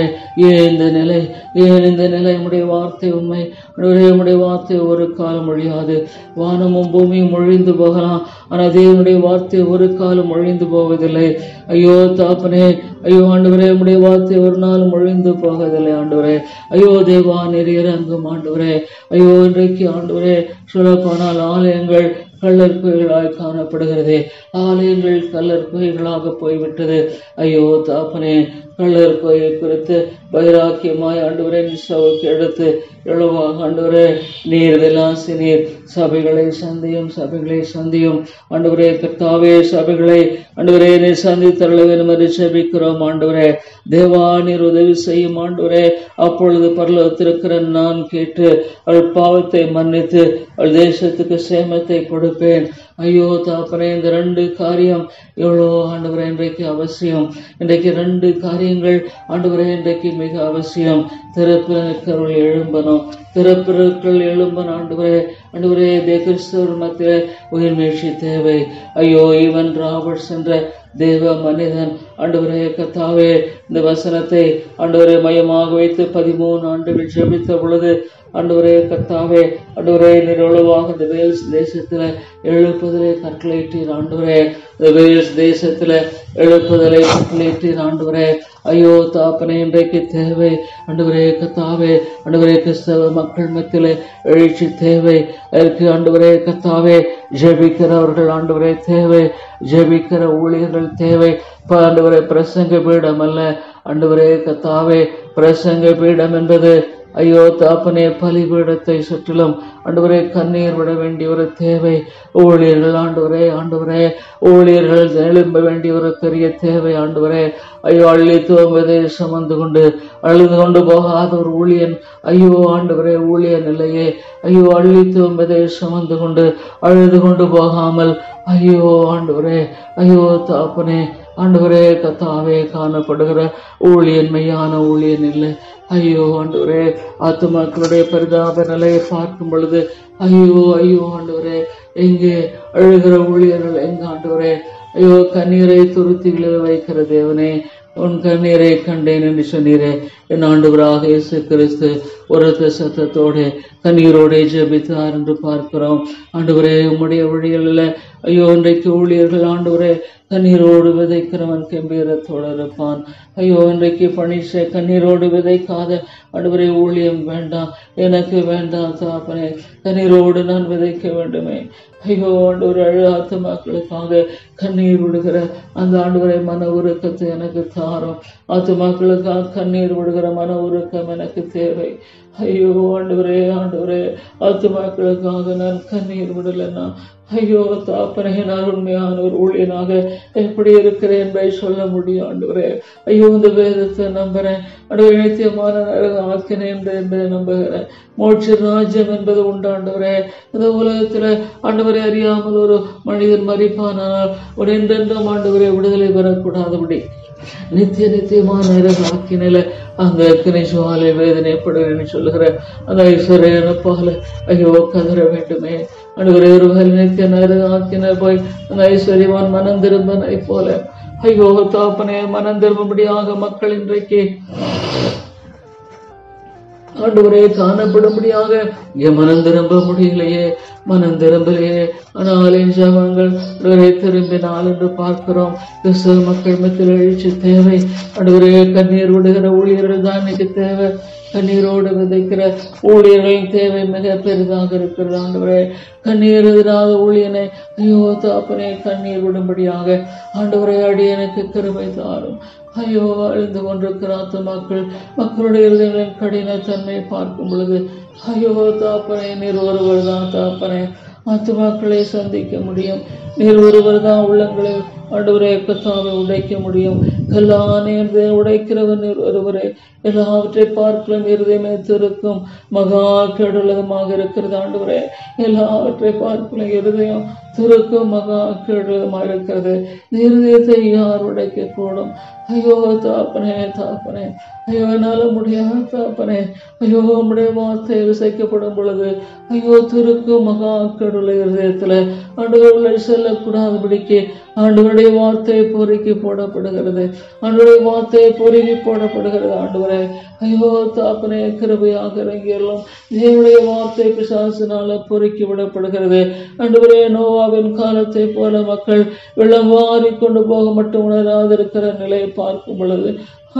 ஏன் இந்த நிலை, ஏன் இந்த நிலை? உடைய வார்த்தை உண்மை ஆண்டவரே, உடைய வார்த்தை ஒரு காலம் ஒழியாது. வானமும் பூமியும் ஒழிந்து போகலாம், ஆனால் தேவனுடைய வார்த்தை ஒரு காலம் ஒழிந்து போவதில்லை. ஐயோ தாப்பனே, ஐயோ ஆண்டவரே, உடைய வார்த்தை ஒரு நாளும் ஒழிந்து போவதில்லை ஆண்டவரே. ஐயோ தேவா, நீர் இறங்கும் ஆண்டவரே. ஐயோ, இன்றைக்கு ஆண்டவரே சொல்லப்போனால் ஆலயங்கள் கல்லர் குகைகளாய் காணப்படுகிறது. ஆலயங்கள் கல்லர் குகைகளாக போய்விட்டது. ஐயோ தாப்பனே, கல்லர் குகை குறித்து வைராக்கியமாய் ஆண்டவரே நிசாவுக்கு எடுத்து எழுவாக ஆண்டவரே நீர் விலாசி நீர் சபைகளை சந்தியும், சபைகளை சந்தியும் ஆண்டவரே. கர்த்தாவே, சபைகளை ஆண்டவரே நீர் சந்தித்தருள வேண்டும் என்று ஜெபிக்கிறோம் ஆண்டவரே. தேவா, நீர் உதவி செய்யும் ஆண்டவரே. அப்பொழுது பரலோகத்திற்கிற நான் கேட்டு அவள் பாவத்தை மன்னித்து அவள் தேசத்துக்கு சேமத்தை கொடுப்பேன். ஐயோ தாப்பனே, இந்த ரெண்டு காரியம் எவ்வளோ ஆண்டவரே இன்றைக்கு அவசியம். இன்றைக்கு ரெண்டு காரியங்கள் ஆண்டவரே இன்றைக்கு மிக அவசியம். திறப்பிறர்கள் எழும்பணும், திறப்பிறர்கள் எழும்பணும் ஆண்டவரே. ஆண்டவரே, கிறிஸ்தவர் மத்திய உயிர்மீழ்ச்சி தேவை. ஐயோ, ஈவன் ராபர்ட்ஸ் என்ற தேவ மனிதன் ஆண்டவரே கர்த்தாவே இந்த வசனத்தை ஆண்டவரே மையமாக வைத்து 13 ஆண்டுகள் ஜெபித்த பொழுது ஆண்டவரே கர்த்தாவே, ஆண்டவரே நீர் எவ்வளவாக இந்த வேல்ஸ் தேசத்துல எழுப்புதலை கட்டளையிட்டீர் ஆண்டவரே. இந்த வேல்ஸ் தேசத்துல எழுப்புதலை கட்டளையிட்டீர் ஆண்டவரே. ஐயோ தாப்பனே, இன்றைக்கு தேவை ஆண்டவரே கர்த்தாவே. ஆண்டவரே, கிறிஸ்தவ மக்கள் மத்தியில எழுச்சி தேவை. அதற்கு ஆண்டவரே கர்த்தாவே ஜெபிக்கிறவர்கள் ஆண்டவரே தேவை, ஜெபிக்கிற ஊழியர்கள் தேவை. ஆண்டவரே, பிரசங்க பீடம் அல்ல ஆண்டவரே கர்த்தாவே. பிரசங்க பீடம் என்பது ஐயோ தாப்பனே பலிபீடத்தை சுற்றிலும் ஆண்டவரே கண்ணீர் விட வேண்டிய ஒரு தேவை. ஊழியர்கள் ஆண்டவரே, ஆண்டவரே ஊழியர்கள் எழும்ப வேண்டிய ஒரு பெரிய தேவை ஆண்டவரே. ஐயோ, அள்ளி துவங்குவதை சுமந்து கொண்டு அழுது கொண்டு போகாத ஒரு ஊழியன் ஐயோ ஆண்டவரே ஊழியன் இல்லையே. ஐயோ, அள்ளி துவங்குவதை சுமந்து கொண்டு அழுது கொண்டு போகாமல் ஐயோ ஆண்டவரே, ஐயோ தாப்பனே ஆண்டவரே கர்த்தாவே காணப்படுகிற ஊழியன் மெய்யான ஊழியன் இல்லை. ஐயோ ஆண்டவரே, ஆத்துமாக்களுடைய பரிதாப நிலையை பார்க்கும் பொழுது ஐயோ ஐயோ ஆண்டவரே, எங்கே அழுகிற ஊழியர்கள் எங்க ஆண்டவரே? ஐயோ, கண்ணீரை துருத்திகளை வைக்கிற தேவனே, உன் கண்ணீரை கண்டேன் என்று சொன்னீரே. என் ஆண்டவராக இயேசு கிறிஸ்து உரத்த சத்தத்தோடு கண்ணீரோடு ஜெபித்தார் என்று பார்க்கிறோம். ஆண்டவரே, உம்முடைய வழிகளில் ஐயோ இன்றைக்கு ஊழியர்கள் ஆண்டவரே கண்ணீரோடு விதைக்கிறவன் கம்பீரத்தோடு இருப்பான். ஐயோ இன்றைக்கு பணிச்ச கண்ணீரோடு விதைக்காத ஆண்டவரே ஊழியம் வேண்டாம், எனக்கு வேண்டாம் தாப்பனே. கண்ணீரோடு நான் விதைக்க வேண்டுமே. ஐயோ ஆண்டவர் அழுகாத்த மக்களுக்காக கண்ணீர் விடுகிற அந்த ஆண்டவரை மன உருக்கத்தை எனக்கு தாரும். ஆத்துமாக்களுக்காக கண்ணீர் விடுகிற மன உருக்கம் எனக்கு தேவை. ஐயோ ஆண்டவரே ஆண்டவரே, ஆத்துமாக்களுக்காக நான் கண்ணீர் விடலைன்னா ஐயோ தாப்பனே, நான் உண்மையான ஒரு ஊழியனாக எப்படி இருக்கிறேன் என்பதை சொல்ல முடியும். ஆண்டவரே ஐயோ இந்த வேதத்தை நம்புறேன். ஆண்டவரே நித்தியமான ஆக்கினேன் என்பதை நம்புகிறேன். மோட்ச ராஜ்யம் என்பது உண்டாண்டவரே. இந்த உலகத்துல ஆண்டவரை அறியாமல் ஒரு மனிதன் மரிப்பானால் ஒரு என்றென்றும் ஆண்டவரை விடுதலை பெறக்கூடாதபடி நித்தியமான ஆக்கினில அந்த கிணேசுவாலை வேதனைப்படுவேன் சொல்லுகிற அந்த ஐஸ்வர்யன போல ஐயோ கதற வேண்டுமே. ஆண்டவரே ஒருவேளை நித்திய ஆக்கின போய் அந்த ஐஸ்வர்யவான் மனம் திரும்பனை போல ஐயோ தாப்பனே மனம் திரும்பும்படியாக மக்கள் இன்றைக்கு ஆண்டவரே காணப்படும்படியாக என் மனம் திரும்ப முடியலையே, மனம் திரும்பலையே. ஆனால் என் ஜபங்கள் திரும்பினால் என்று பார்க்கிறோம். கிறிஸ்தவ மக்கள் மத்தியில் எழுச்சி தேவை. ஆண்டவரே கண்ணீர் விடுகிற ஊழியர்கள் தான் இன்னைக்கு தேவை. கண்ணீரோடு விதைக்கிற ஊழியர்களின் தேவை மிக பெரிதாக இருக்கிறது. ஆண்டவரே கண்ணீர் எதிராத ஊழியனை ஐயோ தாப்பனே கண்ணீர் விடும்படியாக ஆண்டவரே அடியனுக்கு கிருபை தாரும். ஐயோ அழிந்து கொண்டிருக்கிற மக்களுடைய இருதயங்களின் கடினத்தன்மை பார்க்கும் பொழுது ஐயோ தாப்பனே நீர் ஒருவர் தான் தாப்பனே ஆத்துமாக்களை சந்திக்க முடியும். நீர் ஒருவர் தான் உள்ளங்களை ஆண்டவரே கத்தாவை உடைக்க முடியும். கல்லானே உடைக்கிறவர் நீர் ஒருவரே. எல்லாவற்றை பார்க்கலாம் இருதயமே திருக்கும் மகா கேடுள்ளதுமாக இருக்கிறது. ஆண்டவரே எல்லாவற்றை பார்க்கலாம் இருதயம் திருக்கும் மகா கேடுள்ளதுமாக இருக்கிறது. இருதயத்தை யார் உடைக்க கூடும்? ஐயோ தாப்பனே தாப்பனே, ஐயோ என்னால முடியாது தாப்பனே. ஐயோ உம்முடைய வார்த்தை விசைக்கப்படும் பொழுது ஐயோ திருக்கும் மகா கேடுள்ள இருதயத்துல ஆண்டவர்களை செல்லக்கூடாதபடிக்கு ஆண்டவருடைய வார்த்தை பொறுக்கி போடப்படுகிறது. ஆண்டவருடைய வார்த்தை பொறுக்கி போடப்படுகிறது. ஆண்டவரே ஐயோ தாப்பனே கிருபையாக இறங்கியெல்லாம் தேவனுடைய வார்த்தை பிசாசினால பொறுக்கி விடப்படுகிறது. ஆண்டவரே நோவாவின் காலத்தை போல மக்கள் வெள்ளம் வாரி கொண்டு போக மட்டும் உணராதிருக்கிற நிலையை பார்க்கும் பொழுது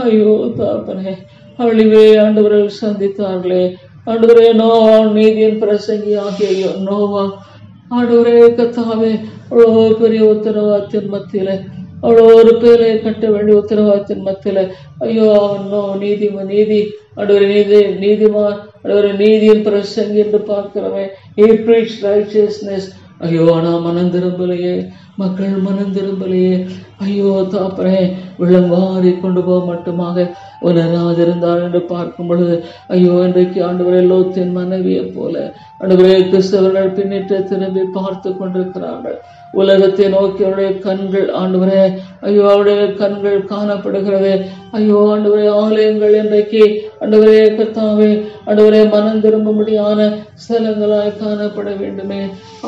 ஐயோ தாப்பனே அழிவே ஆண்டவர்கள் சந்தித்தார்களே. ஆண்டவரே நோவா நீதியின் பிரசங்கி ஆகிய நோவா ஆண்டவரே கத்தாவே அவ்வளோ பெரிய உத்தரவாதத்தின் மத்தியில அவ்வளோ ஒரு பேரை கட்ட வேண்டிய உத்தரவாதத்தின் மத்தியில ஐயோ அவன் நீதி ஆண்டவரே நீதிமான் ஆண்டவரே நீதியின் பிரசங்கி என்று பார்க்கிறவன் he preached righteousness. ஐயோ நான் மனம் திரும்பலையே, மக்கள் மனம் திரும்பலையே. ஐயோ தாப்பனே வெள்ளம் வாரி கொண்டு போக மட்டுமாக உணராதிருந்தாள் என்று பார்க்கும் பொழுது ஐயோ இன்றைக்கு ஆண்டவரே லோத்தின் மனைவியை போல ஆண்டவரே கிறிஸ்தவர்கள் பின்னிட்டு திரும்பி பார்த்து கொண்டிருக்கிறார்கள். உலகத்தை நோக்கி அவருடைய கண்கள் ஆண்டவரே ஐயோ அவருடைய கண்கள் காணப்படுகிறது. ஐயோ ஆண்டவரே ஆலயங்கள் இன்றைக்கு ஆண்டவரே கத்தாவே ஆண்டவரே மனம் திரும்பும்படியான ஸ்தலங்களாய் காணப்பட வேண்டுமே.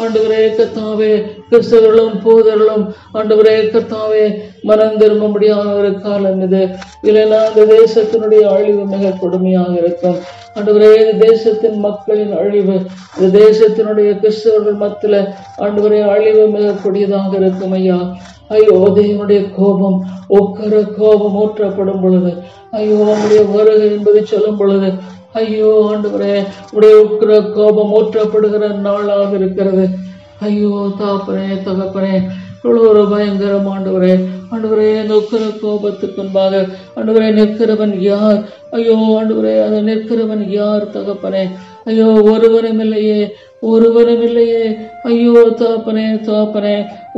ஆண்டவரே கத்தாவே கிறிஸ்தவர்களும் போதர்களும் ஆண்டவரே கத்தாவே மனம் திரும்பும்படியான ஒரு காலம் இது. இல்லைன்னா அந்த தேசத்தினுடைய அழிவு மிக கொடுமையாக இருக்கும். ஆண்டவரே தேசத்தின் மக்களின் அழிவு, இந்த தேசத்தினுடைய கிறிஸ்தவர்கள் மத்தியில ஆண்டவரே அழிவு மிக கொடியதாக இருக்கும் ஐயா. ஐயோ தேவனுடைய கோபம் ஒக்கர கோபம் ஊற்றப்படும் பொழுது ஐயோ அவனுடைய வருகை என்பதை சொல்லும் பொழுது ஐயோ ஆண்டவரே உடைய உக்கிர கோபம் ஊற்றப்படுகிற நாளாக இருக்கிறது. ஐயோ தாப்பனே தகப்பனே இவ்வளோ ஒரு பயங்கரம் ஆண்டவரே. ஆண்டவரே அந்த உக்கிர கோபத்துக்கு முன்பாக ஆண்டவரே நிற்கிறவன் யார்? ஐயோ ஆண்டவரே அதை நிற்கிறவன் யார் தகப்பனே? ஐயோ ஒருவரும் இல்லையே. ஐயோ தாப்பனே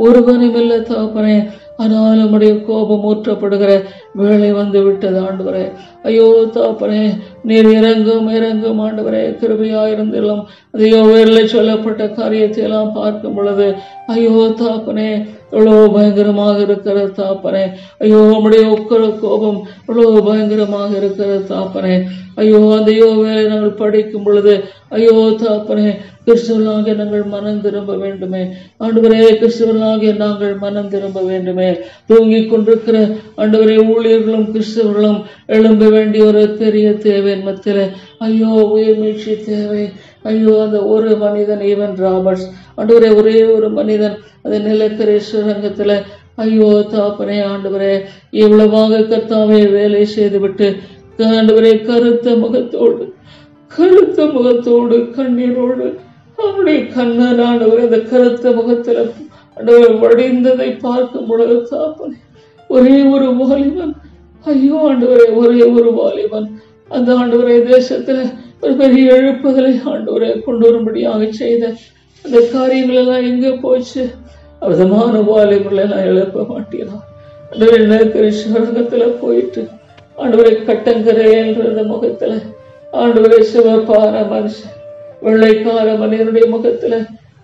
ஒருவரும் இல்லை தாப்பனே. ஆனால் நம்முடைய கோபம் ஊற்றப்படுகிற வேலை வந்து விட்டது ஆண்டவரே. ஐயோ தாப்பனே நீர் இறங்கும் இறங்கும் ஆண்டவரே, கிருபையாயிருந்தெல்லாம் அதையோ வேரில் சொல்லப்பட்ட காரியத்தை எல்லாம் பார்க்கும் பொழுது ஐயோ தாப்பனே, எவ்வளோ பயங்கரமாக இருக்கிற தாப்பனே. ஐயோ உம்முடைய உக்கர கோபம் எவ்வளோ பயங்கரமாக இருக்கிற தாப்பனே. ஐயோ அந்த யோவேலை நாங்கள் படிக்கும் பொழுது ஐயோ தாப்பனே, கிறிஸ்துவர்களாகிய நாங்கள் மனம் திரும்ப வேண்டுமே ஆண்டவரே, கிறிஸ்துவர்களாகிய நாங்கள் மனம் திரும்ப வேண்டுமே. தூங்கிக் கொண்டிருக்கிற ஆண்டவரே ஊழியர்களும் கிறிஸ்தவர்களும் எழும்ப வேண்டிய ஒரு பெரிய தேவை மத்தியில் ஐயோ உயிர் மீட்சி தேவை. ஐயோ அந்த ஒரு மனிதன் ஈவன் ராபர்ட்ஸ் ஆண்டவரே, ஒரே ஒரு மனிதன் அந்த நிலக்கரை சுரங்கத்தில் ஐயோ தாப்பனே ஆண்டவரே, இவ்வளவாக கர்த்தாவே வேலை செய்துவிட்டு ஆண்டவரே கருத்த முகத்தோடு கண்ணீரோடு அவனுடைய கண்ணன் ஆண்டவரே அந்த கருத்த முகத்தில் ஆண்டவரை வடிந்ததை பார்க்கும் பொழுது தாப்பனே, ஒரே ஒரு வாலிபன் ஐயோ ஆண்டவரே, ஒரே ஒரு வாலிபன் அந்த ஆண்டவரே தேசத்துல ஒரு பெரிய எழுப்புதலை ஆண்டவரை கொண்டு வரும்படியாக செய்த அந்த காரியங்கள் எல்லாம் எங்க போச்சு? விதமான வாலிபர்களை எல்லாம் எழுப்ப மாட்டேனா ஆண்டவரை, நிலக்கரி சுரங்கத்துல போயிட்டு ஆண்டவரை கட்டங்கரை என்ற முகத்துல ஆண்டவரை சிவப்பான மனுஷன் வெள்ளைக்கார மனிதனுடைய முகத்துல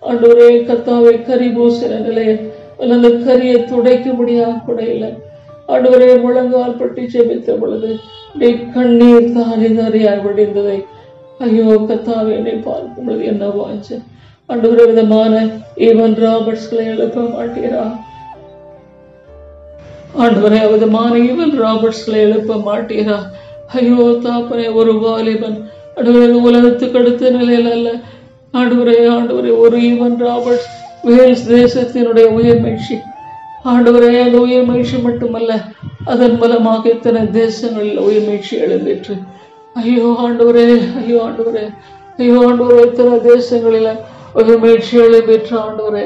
ஆண்டவரே கர்த்தாவை கரி பூசின நிலையில் அந்த கரியை துடைக்க முடியாம கூட இல்லை ஆண்டவரே. முழங்கால் பட்டி செபித்த பொழுது கண்ணீர் தாரியாய் வடிந்ததை ஐயோ கர்த்தாவை என்னை பார்க்கும் பொழுது என்ன வாஞ்ச ஆண்டவரே, விதமான ஈவன் ராபர்ட்ஸ்களை எழுப்ப மாட்டீரா ஆண்டவரே, விதமான ஈவன் ராபர்ட்ஸ்களை எழுப்ப மாட்டீரா? ஐயோ தாப்பனே, ஒரு வாலிபன் ஆண்டவரே உலகத்துக்கு அடுத்த நிலையில் அல்ல ஆண்டவரே, ஒரு ஈவன் ராபர்ட்ஸ் வேல்ஸ் தேசத்தினுடைய உயர் மகிழ்ச்சி ஆண்டவரே, அந்த உயர் மகிழ்ச்சி மட்டுமல்ல, அதன் மூலமாக இத்தனை தேசங்களில் உயர் மகிழ்ச்சி எழுந்திற்று. ஐயோ ஆண்டவரே, இத்தனை தேசங்களில உயர் மகிழ்ச்சி எழுந்திற்று ஆண்டவரே,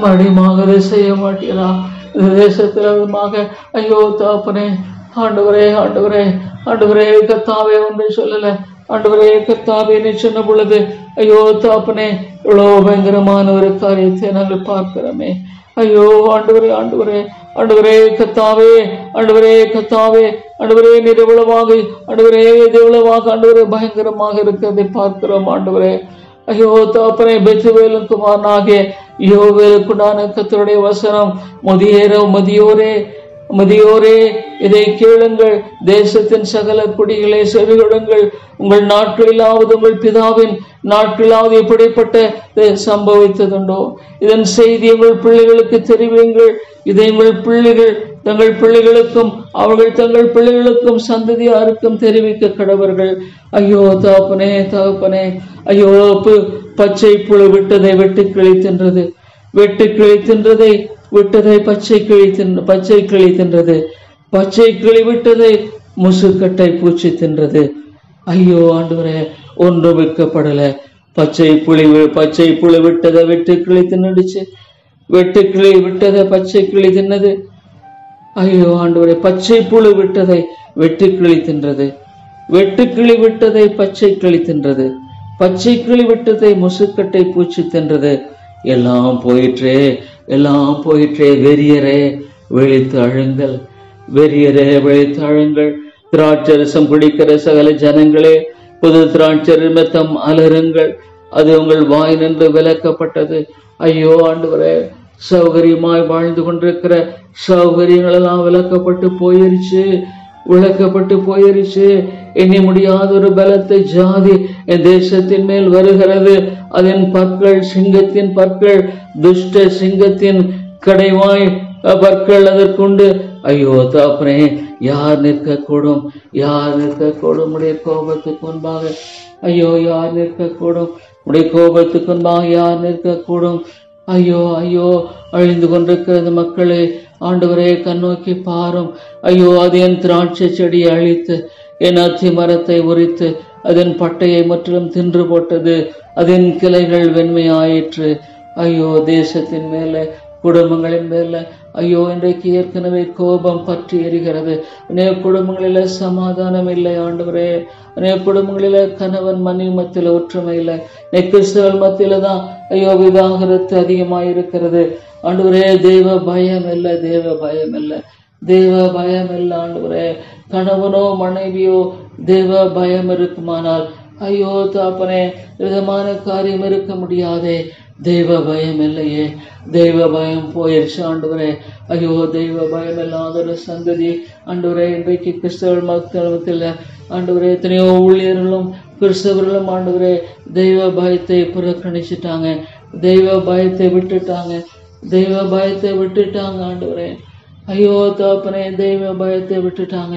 மறுபடியுமாக அதை செய்ய மாட்டீரா இந்த தேசத்திற்கு? ஐயோ தாப்பனே ஆண்டவரே கர்த்தாவே ஒன்றை சொல்லல ஆண்டவரே, கர்த்தாவே நீ சொன்ன பொழுது ஐயோ தாப்பனே, இவ்வளவு பயங்கரமான ஒரு காரியத்தை நாங்கள் பார்க்கிறோமே. ஐயோ ஆண்டவரே கர்த்தாவே நீர் எவ்வளவாக ஆண்டவரே பயங்கரமாக இருக்கிறதை பார்க்கிறோம் ஆண்டவரே. ஐயோ தாப்பனே, பெத்துவேலும் குமாரனாகிய யோவேலுக்குண்டான கர்த்தருடைய வசனம், முதியோரே இதை கேளுங்கள், தேசத்தின் சகல குடிகளை செவிகொடுங்கள், உங்கள் நாட்களிலாவது உங்கள் பிதாவின் நாட்களிலாவது இப்படிப்பட்ட சம்பவித்ததுண்டோ? இதன் செய்தி உங்கள் பிள்ளைகளுக்கு தெரிவியுங்கள், இதை உங்கள் பிள்ளைகள் தங்கள் பிள்ளைகளுக்கும் அவர்கள் தங்கள் பிள்ளைகளுக்கும் சந்ததியாருக்கும் தெரிவிக்க கடவர்கள். ஐயோ தகப்பனே, ஐயோ பச்சை புழு விட்டதை வெட்டுக்கிளி தின்றது, விட்டதை பச்சை கிளி தின்றது, பச்சை கிளி விட்டதை முசுக்கட்டை பூச்சி தின்றது. ஐயோ ஆண்டவரே, ஒன்றும் விற்கப்படல. பச்சை புழு விட்டதை வெட்டுக்கிளி தின்னுடுச்சு, வெட்டுக்கிளி விட்டதை பச்சை கிளி தின்னது. ஐயோ ஆண்டவரே, பச்சை புழு விட்டதை வெட்டுக்கிளி தின்றது, வெட்டுக்கிளி விட்டதை பச்சை கிளி தின்றது, பச்சை கிளி விட்டதை முசுக்கட்டை பூச்சி தின்றது. எல்லாம் போயிற்றே. வெறியரே விழித்து அழுங்கள், திராட்சரசம் குடிக்கிற சகல ஜனங்களே, புது திராட்சரசம் அலருங்கள், அது உங்கள் வாய் நின்று விலக்கப்பட்டது. ஐயோ ஆண்டவரே, சௌகரியமாய் வாழ்ந்து கொண்டிருக்கிற சௌகரியங்கள் எல்லாம் விலக்கப்பட்டு போயிருச்சு. எண்ணி முடியாத ஒரு பலத்தை ஜாதி என் தேசத்தின் மேல் வருகிறது. அதன் பற்கள் சிங்கத்தின் பற்கள், துஷ்ட சிங்கத்தின் கடைவாய் பற்கள் அதற்குண்டு. ஐயோ தாப்பனே, யார் நிற்கக்கூடும் உடைய கோபத்துக்கு முன்பாக? ஐயோ யார் நிற்கக்கூடும் உடைய கோபத்துக்கு முன்பாக? யார் நிற்கக்கூடும்? ஐயோ அழிந்து கொண்டிருக்கிறது மக்களே, ஆண்டவரே கண்ணோக்கி பாரும். ஐயோ, அது என் திராட்சை செடியை அழித்து என் அத்தி மரத்தை உரித்து அதன் பட்டையை முற்றிலும் தின்று போட்டது, அதன் கிளைகள் வெண்மையாயிற்று. ஐயோ தேசத்தின் மேல, குடும்பங்களின் மேல ஐயோ இன்றைக்கு ஏற்கனவே கோபம் பற்றி எரிகிறது. அநேக குடும்பங்களில சமாதானம் இல்லை ஆண்டவரே. அநேக குடும்பங்களில கணவன் மனைவி மத்தியில ஒற்றுமை இல்லை. கிறிஸ்தவர்கள் மத்தியில தான் ஐயோ விவாகரத்து அதிகமாயிருக்கிறது ஆண்டவரே. தேவ பயம் இல்லை ஆண்டவரே. கணவனோ மனைவியோ தேவ பயம் இருக்குமானால், ஐயோ தாப்பனே, விதமான காரியம் இருக்க முடியாதே. தெய்வ பயம் இல்லையே, தெய்வ பயம் போயிடுச்சு ஆண்டவரே. ஐயோ, தெய்வ பயம் இல்லாத ஒரு சந்ததி ஆண்டவரே இன்றைக்கு கிறிஸ்தவ மக்கள் ஆண்டவரே எத்தனையோ ஊழியர்களும் கிறிஸ்தவர்களும் ஆண்டவரே தெய்வ பயத்தை புறக்கணிச்சுட்டாங்க, தெய்வ பயத்தை விட்டுட்டாங்க, தெய்வ பயத்தை விட்டுட்டாங்க ஆண்டவரே. ஐயோ தாப்பனே, தெய்வ பயத்தை விட்டுட்டாங்க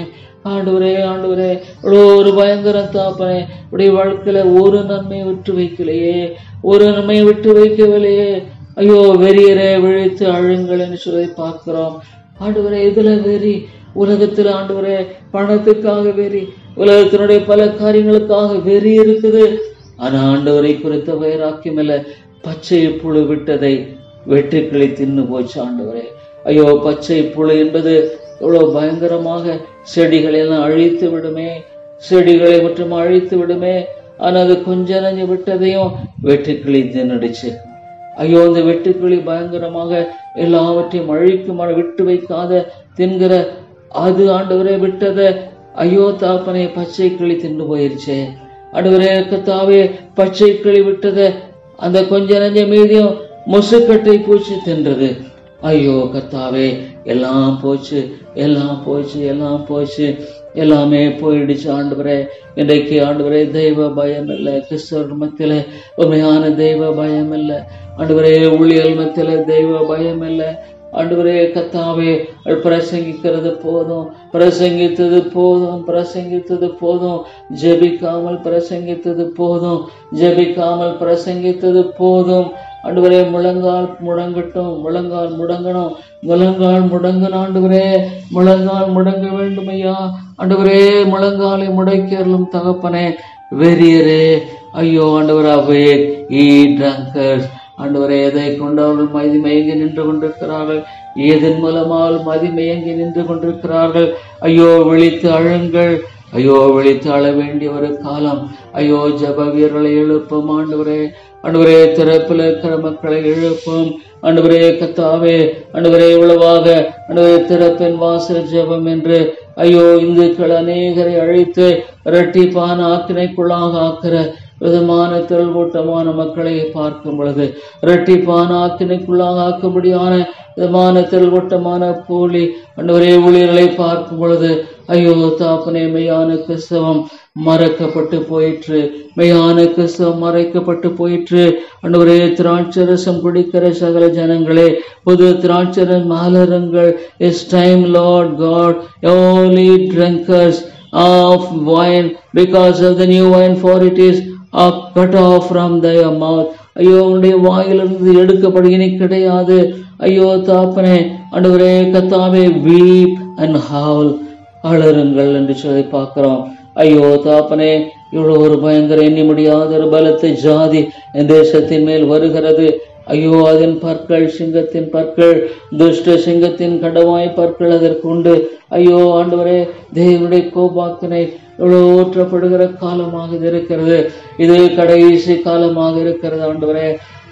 ஆண்டவரே. ஆண்டவரே, ஒரு பயங்கர தாப்பனே, உடைய வாழ்க்கையில ஒரு நன்மை விட்டு வைக்கலையே, ஒரு நன்மை விட்டு வைக்கவில்லையே. ஐயோ, வெறியரே விழித்து அழுங்கள் என்று சொல்லி பார்க்கிறோம் ஆண்டவரே. இதுல வெறி, உலகத்துல ஆண்டவரே பணத்துக்காக வெறி, உலகத்தினுடைய பல காரியங்களுக்காக வெறி இருக்குது. ஆனா ஆண்டவரை குறித்த வைராக்கியம் இல்ல. பச்சை புழு விட்டதை வெட்டுக்கிளி தின்னு போச்சு ஆண்டவரே. ஐயோ, பச்சை புழு என்பது எவ்வளவு பயங்கரமாக செடிகளை எல்லாம் அழித்து விடுமே, செடிகளை மற்றும் அழித்து விடுமே. ஆனா அது கொஞ்ச நஞ்சு விட்டதையும் வெட்டுக்கிளி தின்னுடுச்சு. ஐயோ, அந்த வெட்டுக்கிளி பயங்கரமாக எல்லாவற்றையும் அழிக்கும், விட்டு வைக்காத தின்கிற அது ஆண்டவரே விட்டத ஐயோ தாப்பனே பச்சை கிளி தின்னு போயிருச்சே. ஆண்டவரே கர்த்தாவே, பச்சை கிளி விட்டத அந்த கொஞ்ச நஞ்ச மீதியும் முசுக்கட்டை பூச்சி தின்றது. ஐயோ கர்த்தாவே, எல்லாம் போச்சு, எல்லாம் போச்சு, எல்லாம் போச்சு, எல்லாமே போயிடுச்சு ஆண்டவரே. இன்றைக்கு ஆண்டவரே தெய்வ பயம் இல்லை, கிறிஸ்தவ மத்தியில உண்மையான தெய்வ பயம் இல்லை ஆண்டவரே, ஊழியர் மத்தியில தெய்வ பயம் இல்லை ஆண்டவரே. கர்த்தாவே, பிரசங்கிக்கிறது போதும், பிரசங்கித்தது போதும், பிரசங்கித்தது போதும், ஜெபிக்காமல் பிரசங்கித்தது போதும், ஜெபிக்காமல் பிரசங்கித்தது போதும் ஆண்டவரே. முழங்கால் முடங்கட்டும், முழங்கால் முடங்கணும், முழங்கால் முடங்கணும் ஆண்டவரே, முழங்கால் முடங்க வேண்டும் ஐயா ஆண்டவரே. முழங்காலை முடைக்கலும் தகப்பனே. வெறியரே ஐயோ ஆண்டவராகவே, ட்ரங்கர்ஸ் ஆண்டவரே, எதை கொண்டு அவர்கள் மதிமயங்கி நின்று கொண்டிருக்கிறார்கள், ஏதன் மூலமாக மதிமயங்கி நின்று கொண்டிருக்கிறார்கள். ஐயோ, விழித்து அழுங்கள், ஐயோ விழித்து அழ வேண்டிய ஒரு காலம். ஐயோ, ஜப வீரர்களை எழுப்பும் ஆண்டவரே. ஆண்டவரே, திறப்பில் இருக்கிற மக்களை எழுப்பும் ஆண்டவரே. கர்த்தாவே, ஆண்டவரே, இவ்வளவாக ஆண்டவரே திறப்பின் வாசல் ஜெபம் என்று ஐயோ இந்துக்கள் அநேகரை அழித்து இரட்டிப்பான ஆக்கினைக்குள்ளாக ஆக்கிற விதமான திரள்கூட்டமான மக்களை பார்க்கும் பொழுது, இரட்டிப்பான ஆக்கினைக்குள்ளாக ஆக்கும்படியான விதமான திரள்கூட்டமான போலி ஆண்டவரே ஊழியர்களை பார்க்கும் பொழுது, ஐயோ தாப்பனே, மெய்யான கிறிஸ்தவம் மறைக்கப்பட்டு போயிற்று, மெய்யான கிறிஸ்தவம் மறைக்கப்பட்டு போயிற்று ஆண்டவரே. திராட்சரசம் குடிக்கிற சகல ஜனங்களே, புது திராட்சரஸ் மலருங்கள். It's time, Lord God, only drinkers of wine because of the new wine, for it is cut off from their mouth. ஐயோ, உன்னுடைய வாயிலிருந்து எடுக்கப்படுகிற கிடையாது. ஐயோ தாப்பனே, ஆண்டவரே கர்த்தாவே, weep and howl, அலறுங்கள் என்று சொல்லி பார்க்கிறோம். ஐயோ தாப்பனே, இவ்வளவு ஒரு பயங்கர எண்ணி முடியாத ஒரு பலத்தை ஜாதி என் தேசத்தின் மேல் வருகிறது. ஐயோ, அதன் பற்கள் சிங்கத்தின் பற்கள், துஷ்ட சிங்கத்தின் கடவாய் பற்கள் அதற்கு உண்டு. ஐயோ ஆண்டவரே, தேவனுடைய கோபாக்கினை இவ்வளவு ஊற்றப்படுகிற காலமாக இருக்கிறது. இது கடைசி காலமாக இருக்கிறது ஆண்டவரே.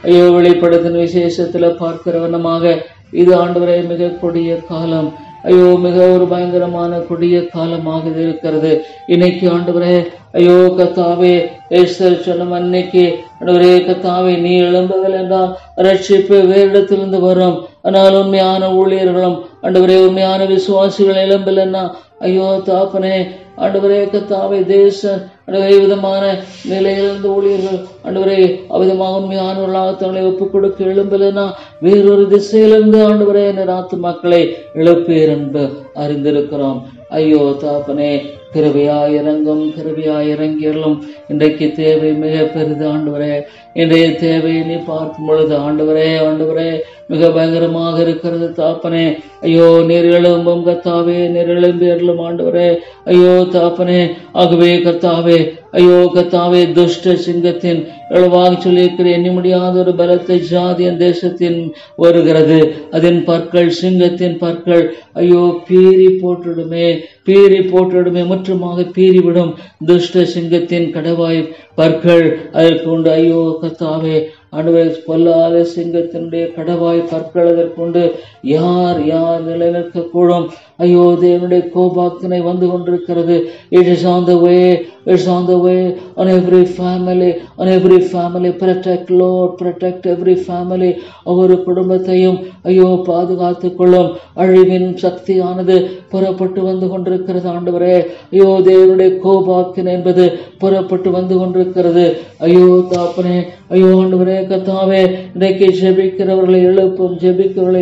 ஐயோ, வெளிப்படுத்தின விசேஷத்துல பார்க்கிற வண்ணமாக இது ஆண்டவரே மிக கொடிய காலம். ஐயோ, மிக ஒரு பயங்கரமான கொடிய காலமாக இருக்கிறது இன்னைக்கு ஆண்டவரே. ஐயோ கர்த்தாவே, எஸ்தர் சொன்ன அன்னைக்கு ஆண்டவரே கர்த்தாவே, நீ எழும்புதல் என்றால் ரட்சிப்பு வேறிடத்திலிருந்து வரும். ஆனால் உண்மையான ஊழியர்களும் ஆண்டவரே, உண்மையான விசுவாசிகள் எழும்பலன்னா, ஐயோ தாப்பனே, ஆண்டவரே கர்த்தாவே, தேசம் ஆண்டவரே விதமான நிலையிலிருந்து ஊழியர்கள் ஆண்டவரே அவிதமாக உண்மையானவர்களாக தங்களை ஒப்புக் கொடுக்க எழும்பலன்னா, வேறொரு திசையிலிருந்து ஆண்டவரே ஆத்து மக்களை எழுப்பீர் என்று அறிந்திருக்கிறோம். ஐயோ தாப்பனே, கிருபையாய் இறங்கும், கிருபையாய் இறங்கியலும். இன்றைக்கு தேவை மிக பெரிது ஆண்டவரே. இன்றைய தேவையை நீ பார்க்கும் பொழுது ஆண்டவரே, ஆண்டவரே மிக பயங்கரமாக இருக்கிறது தாப்பனே. ஐயோ, நீர் எழும்பும் கர்த்தாவே, நீர் எழும்பி அருளும் ஆண்டவரே. ஐயோ தாப்பனே, ஆகவே கர்த்தாவே, ஐயோ கர்த்தாவே, துஷ்ட சிங்கத்தின் எவ்வளவாக சொல்லியிருக்கிற எண்ணி முடியாத ஒரு பலத்தை ஜாதியன் தேசத்தின் வருகிறது. அதன் பற்கள், சிங்கத்தின் பற்கள் ஐயோ பீறி போட்டுடுமே, பீறி போட்டுடுமே, முற்றுமாக பீறிவிடும் துஷ்ட சிங்கத்தின் கடவாய் பற்கள் அதற்கு உண்டு. ஐயோ கர்த்தாவே, ஆண்டவரே பொல்லாத சிங்கத்தினுடைய கடவாய் பற்களதற்கு கொண்டு யார் நிலைநிற்க கூடும்? ஐயோ, தேவனுடைய கோபாக்கினை வந்து கொண்டிருக்கிறது. It is on the way. It's on the way on every family. On every family. Protect, Lord. Protect every family. ஒவ்வொரு குடும்பத்தையும் ஐயோ பாதுகாத்துக் கொள்ளும். அழிவின் சக்தியானது புறப்பட்டு வந்து கொண்டிருக்கிறது ஆண்டவரே. ஐயோ, தேவனுடைய கோபாக்கினை என்பது புறப்பட்டு வந்து கொண்டிருக்கிறது. ஐயோ தாப்பனே, ஐயோ ஆண்டவரே கர்த்தாவே, இன்றைக்கு ஜெபிக்கிறவர்களை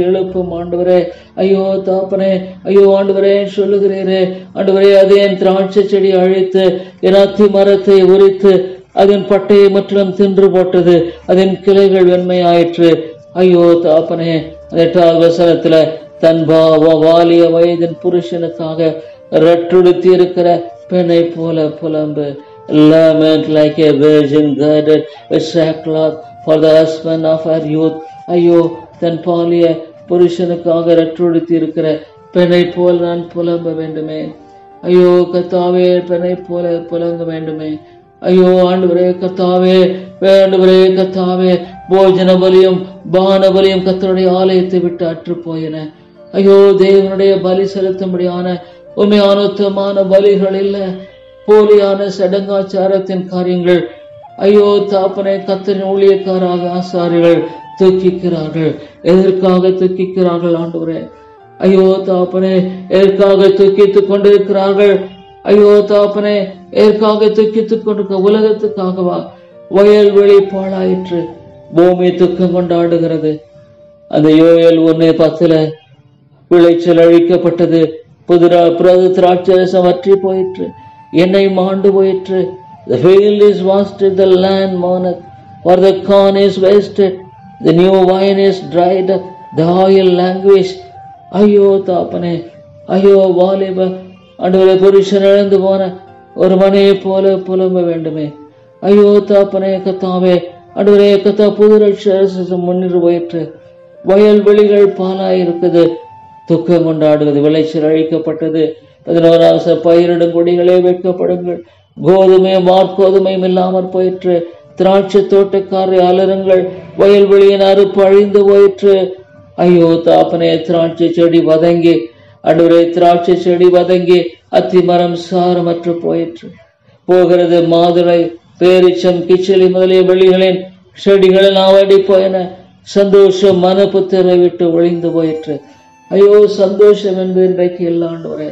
எழுப்பும் ஆண்டவரே. ஐயோ தாப்பனே, ஐயோ ஆண்டவரே சொல்லுகிறீரே ஆண்டவரே, அதே திராட்சை செடி அழித்து என் அத்தி மரத்தை உரித்து அதன் பட்டையை முற்றிலும் தின்று போட்டது, அதன் கிளைகள் வெண்மையாயிற்று. ஐயோ தாப்பனே, 8வது வசனத்துல தன் வாலிய வயதின் புருஷனுக்காக ரட்டுடுத்தி இருக்கிற பெண்ணை போல புலம்பு. Lament like a virgin girded with sackcloth for the husband of her youth. ஐயோ, தன் பாலிய புருஷனுக்காக ரட்டுடுத்தி இருக்கிற பெண்ணை போல நான் புலம்ப வேண்டுமே. ஐயோ கர்த்தாவே, பெண்ணை போல புலங்க வேண்டுமே. ஐயோ ஆண்டவரே கர்த்தாவே, போஜன பலியும் பான பலியும் கர்த்தருடைய ஆலயத்தை விட்டு அற்று போயின. ஐயோ, தேவனுடைய பலி செலுத்தும்படியான உண்மையான உத்தமமான பலிகள் இல்ல, போலியான சடங்காச்சாரத்தின் காரியங்கள். ஐயோ தாப்பனை, கர்த்தரின் ஊழியக்காராக ஆசாரிகள் தூக்கிக்கிறார்கள். எதற்காக தூக்கிக்கிறார்கள் ஆண்டவரே? ஐயோ தாப்பனே, எதற்காக தூக்கித்துக் கொண்டிருக்கிறார்கள்? ஐயோ தாப்பனே, எதற்காக தூக்கித்துக் கொண்டிருக்க? உலகத்துக்காகவா? வயல்வெளி பாழாயிற்று, பூமி துக்கம் கொண்டாடுகிறது. அந்த யோயல் 1:10 விளைச்சல் அழிக்கப்பட்டது, புது திராட்சரசம் வற்றி போயிற்று, எண்ணெய் மாண்டு போயிற்று. The field is wasted, the land mourneth, for the corn is wasted, the new wine is dried up, the oil languished. ஐயோ தாப்பனே, ஐயோ வாலிப ஆண்டவரே, புருஷன் இழந்து போன ஒரு மனையை போல புலம்ப வேண்டுமே. ஐயோ தாப்பனே கர்த்தாவே, ஆண்டவரே கர்த்தா, புது திராட்சரசம் முன்னிறு போயிற்று, வயல்வெளிகள் பாலாயிருக்குது, துக்கம் கொண்டாடுவது, விளைச்சல் அழிக்கப்பட்டது. 11வது பயிரிடும் கொடிகளே வெட்கப்படுங்கள், கோதுமை வார்கோதுமையும் இல்லாமற் போயிற்று, திராட்சை தோட்டக்காரை அலருங்கள், வயல்வெளியின் அறுப்பு அழிந்து போயிற்று. ஐயோ தாப்பனே, திராட்சை செடி வதங்கி அத்திமரம் சாரமற்று போயிற்று போகிறது. மாதுளை, பேரிச்சம், கிச்சிலி முதலிய வெளிகளின் செடிகள் நாவடி போயின. சந்தோஷம் மனப்புத்திரை விட்டு ஒழிந்து போயிற்று. ஐயோ, சந்தோஷம் என்பது இன்றைக்கு இல்லை ஆண்டவரே,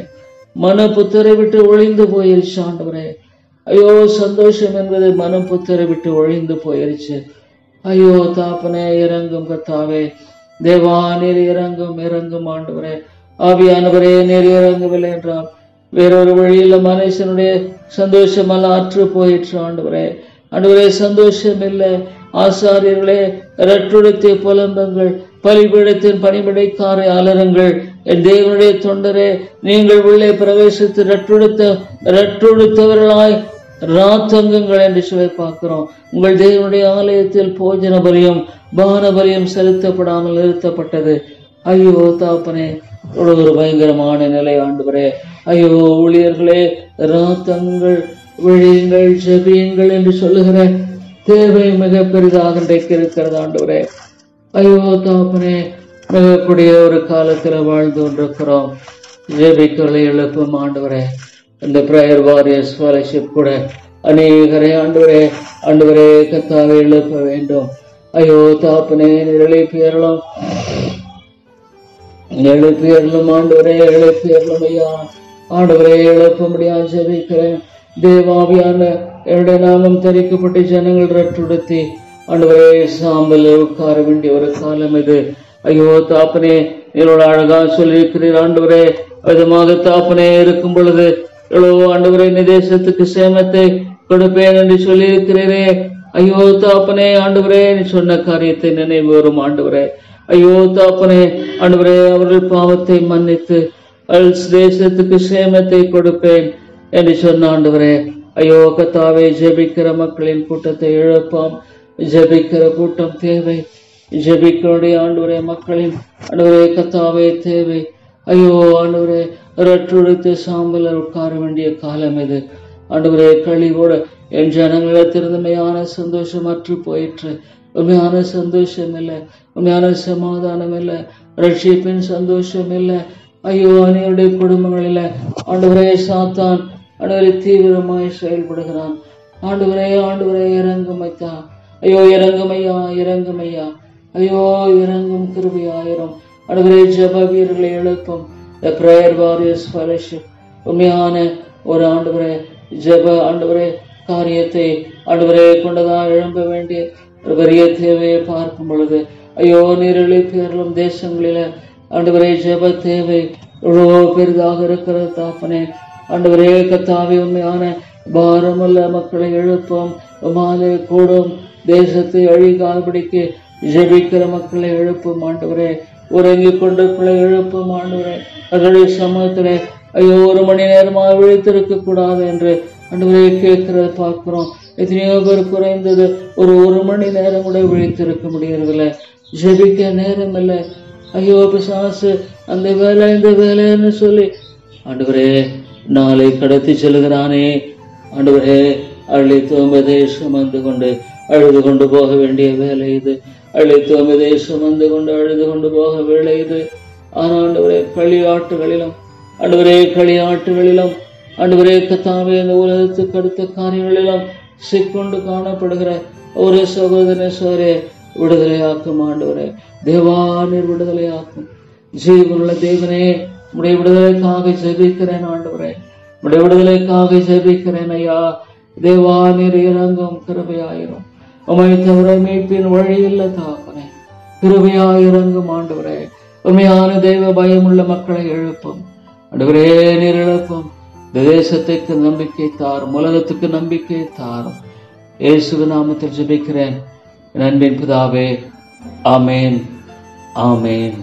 மனப்புத்திரை விட்டு ஒழிந்து போயிருச்சு ஆண்டவரே. ஐயோ, சந்தோஷம் என்பது மனப்புத்திரை விட்டு ஒழிந்து போயிருச்சு. ஐயோ தாப்பனே, இறங்கும் கர்த்தாவே, தேவா நீர் இறங்கும் ஆண்டவரே. ஆவியானவரே, நீர் இறங்கவில்லை என்றால் வேறொரு வழியில மனுஷனுடைய சந்தோஷமெல்லாம் அற்று போயிற்று ஆண்டவரே. ஆண்டவரே, சந்தோஷம் இல்லை. ஆசாரியர்களே, ரட்டுடுத்திய புலம்பங்கள், பலிபீடத்தின் பணிபடைக்காரை அலருங்கள். என் தேவனுடைய தொண்டரே, நீங்கள் உள்ளே பிரவேசித்து ரட்டுடுத்தவர்களாய் ராத்தங்குங்கள் என்று சொல்லி பார்க்கிறோம். உங்கள் தேவனுடைய ஆலயத்தில் போஜன பலியும் பான பலியும் செலுத்தப்படாமல் நிறுத்தப்பட்டது. ஐயோ தாப்பனே, ஒரு பயங்கரமான நிலை ஆண்டவரே. ஐயோ ஊழியர்களே, ராத்தங்கள், விழியுங்கள், ஜெபியுங்கள் என்று சொல்லுகிற தேவை மிக பெரிதாக இன்றைக்கு இருக்கிறது ஆண்டவரே. ஐயோ தாப்பனே, மிகக்கூடிய ஒரு காலத்துல வாழ்ந்து கொண்டிருக்கிறோம். ஜெபிக்களை எழுப்பும் ஆண்டவரே. இந்த பிரேயர் வாரியர்ஸ் ஃபெலோஷிப் கூட அநேகரை ஆண்டவரே கர்த்தாவே எழுப்ப வேண்டும். ஐயோ தாப்பனே, எழுப்பியறலும் ஆண்டவரே, எழுப்பியறலும் ஐயா. ஆண்டவரே, எழுப்ப முடியாது ஜெபிக்கிறேன். தேவாவியான என்னுடைய நாமம் தரிக்கப்பட்டு ஜனங்கள் ரட்டுடுத்தி ஆண்டவரே சாம்பல் உட்கார வேண்டிய ஒரு காலம் இது. ஐயோ தாப்பனே, என்னோட அழகா சொல்லியிருக்கிறீர் ஆண்டவரே. விதமாக தாப்பனே இருக்கும் பொழுது ஆண்டவரே, இந்த தேசத்துக்கு சேமத்தை கொடுப்பேன் என்று சொல்லியிருக்கிறீரே. ஐயோ தாப்பனே, ஆண்டவரே நீ சொன்ன காரியத்தை நினைவு வரும் ஆண்டவரே. ஐயோ தாப்பனே, ஆண்டவரே, அவர்கள் பாவத்தை மன்னித்து தேசத்துக்கு சேமத்தை கொடுப்பேன் என்று சொன்ன ஆண்டவரே. ஐயோ கர்த்தாவே, ஜெபிக்கிற மக்களின் கூட்டத்தை எழுப்பாம். ஜெபிக்கிற கூட்டம் தேவை. ஜெபிக்களுடைய ஆண்டவரே மக்களின் ஆண்டவரே கர்த்தாவே தேவை. ஐயோ ஆண்டவரே, ரட்டுடுத்து சாம்பல உட்கார வேண்டிய காலம் இது ஆண்டவரே. கழிவோட என் ஜனங்களிடத்திலிருமையான சந்தோஷம் அற்று போயிற்று. உண்மையான சந்தோஷம் இல்லை, உண்மையான சமாதானம் இல்லை, ரட்சிப்பின் சந்தோஷம் இல்லை. ஐயோ, அனைவருடைய குடும்பங்களில ஆண்டவரே சாத்தான் ஆண்டவரை தீவிரமாய் செயல்படுகிறான். ஆண்டவரே இறங்கும் ஐயா, ஐயோ இறங்கும் ஐயா, இறங்கும் ஐயா, ஐயோ இறங்கும் கிருபையாயிரம். ஆண்டவரே ஜெப வீரர்களை எழுப்பும். The Prayer Warriors Fellowship உண்மையான ஒரு ஆண்டவரே ஜெப ஆண்டவரே காரியத்தை ஆண்டவரே கொண்டதாக எழும்ப வேண்டிய ஒரு பெரிய தேவையை பார்க்கும் பொழுது, ஐயோ நீரிழி பேரலும் தேசங்களில ஆண்டவரே ஜெப தேவை எவ்வளோ பெரிதாக இருக்கிறது தாப்பனே. ஆண்டவரே கத்தாவே உண்மையான பாரமுள்ள மக்களை எழுப்பும். மாலை கூடும் தேசத்தை அழிக்காதபடிக்கு ஜெபிக்கிற மக்களை எழுப்பும் ஆண்டவரே. உறங்கி கொண்டிருக்கிற எழுப்பும் ஆண்டவரே. அவர்களுடைய சமூகத்திலே ஐயோ 1 மணி நேரமாக விழித்திருக்க கூடாது என்று ஆண்டவரே கேட்கிறத பார்க்கிறோம். எத்தனையோ பேர் குறைந்தது ஒரு 1 மணி நேரம் கூட விழித்திருக்க முடியறதில்லை, ஜெபிக்க நேரம் இல்லை. ஐயோ பிசாசு அந்த வேலை இந்த வேலைன்னு சொல்லி ஆண்டவரே நாளை கடத்தி செல்கிறானே. ஆண்டவரே அழித்தோம்பதை சுமந்து கொண்டு அழுது கொண்டு போக வேண்டிய வேலை இது. அழித்தோம்பதை சுமந்து கொண்டு அழுது கொண்டு போக வேலை இது. ஆனால் ஆண்டவரே களியாட்டுகளிலும் ஆண்டவரே கத்தாவே இந்த உலகத்துக்கு அடுத்த காரியங்களிலும் சிக்கொண்டு காணப்படுகிற ஒரு சகோதரே விடுதலையாக்கும் ஆண்டவரே. தேவானீர் விடுதலையாக்கும். ஜீவனுள்ள தேவனே, உடைய விடுதலைக்காக ஜெபிக்கிறேன் ஆண்டவரே, உடைய விடுதலைக்காக ஜெபிக்கிறேன் ஐயா. தேவானீர் இறங்கும், கிருபையாயிரும். உம்மை தவிர மீட்பின் வழி இல்லை தாப்பனே. கிருபையாயிரங்கும் ஆண்டவரே. உண்மையான தெய்வ பயமுள்ள மக்களை எழுப்பும் ஆண்டவரே. நீர் எழுப்பும். தேசத்துக்கு நம்பிக்கை தாரும், உலகத்துக்கு நம்பிக்கை தாரும். இயேசுவின் நாமத்தில் ஜெபிக்கிறேன் என் அன்பின் பிதாவே. ஆமேன், ஆமேன்.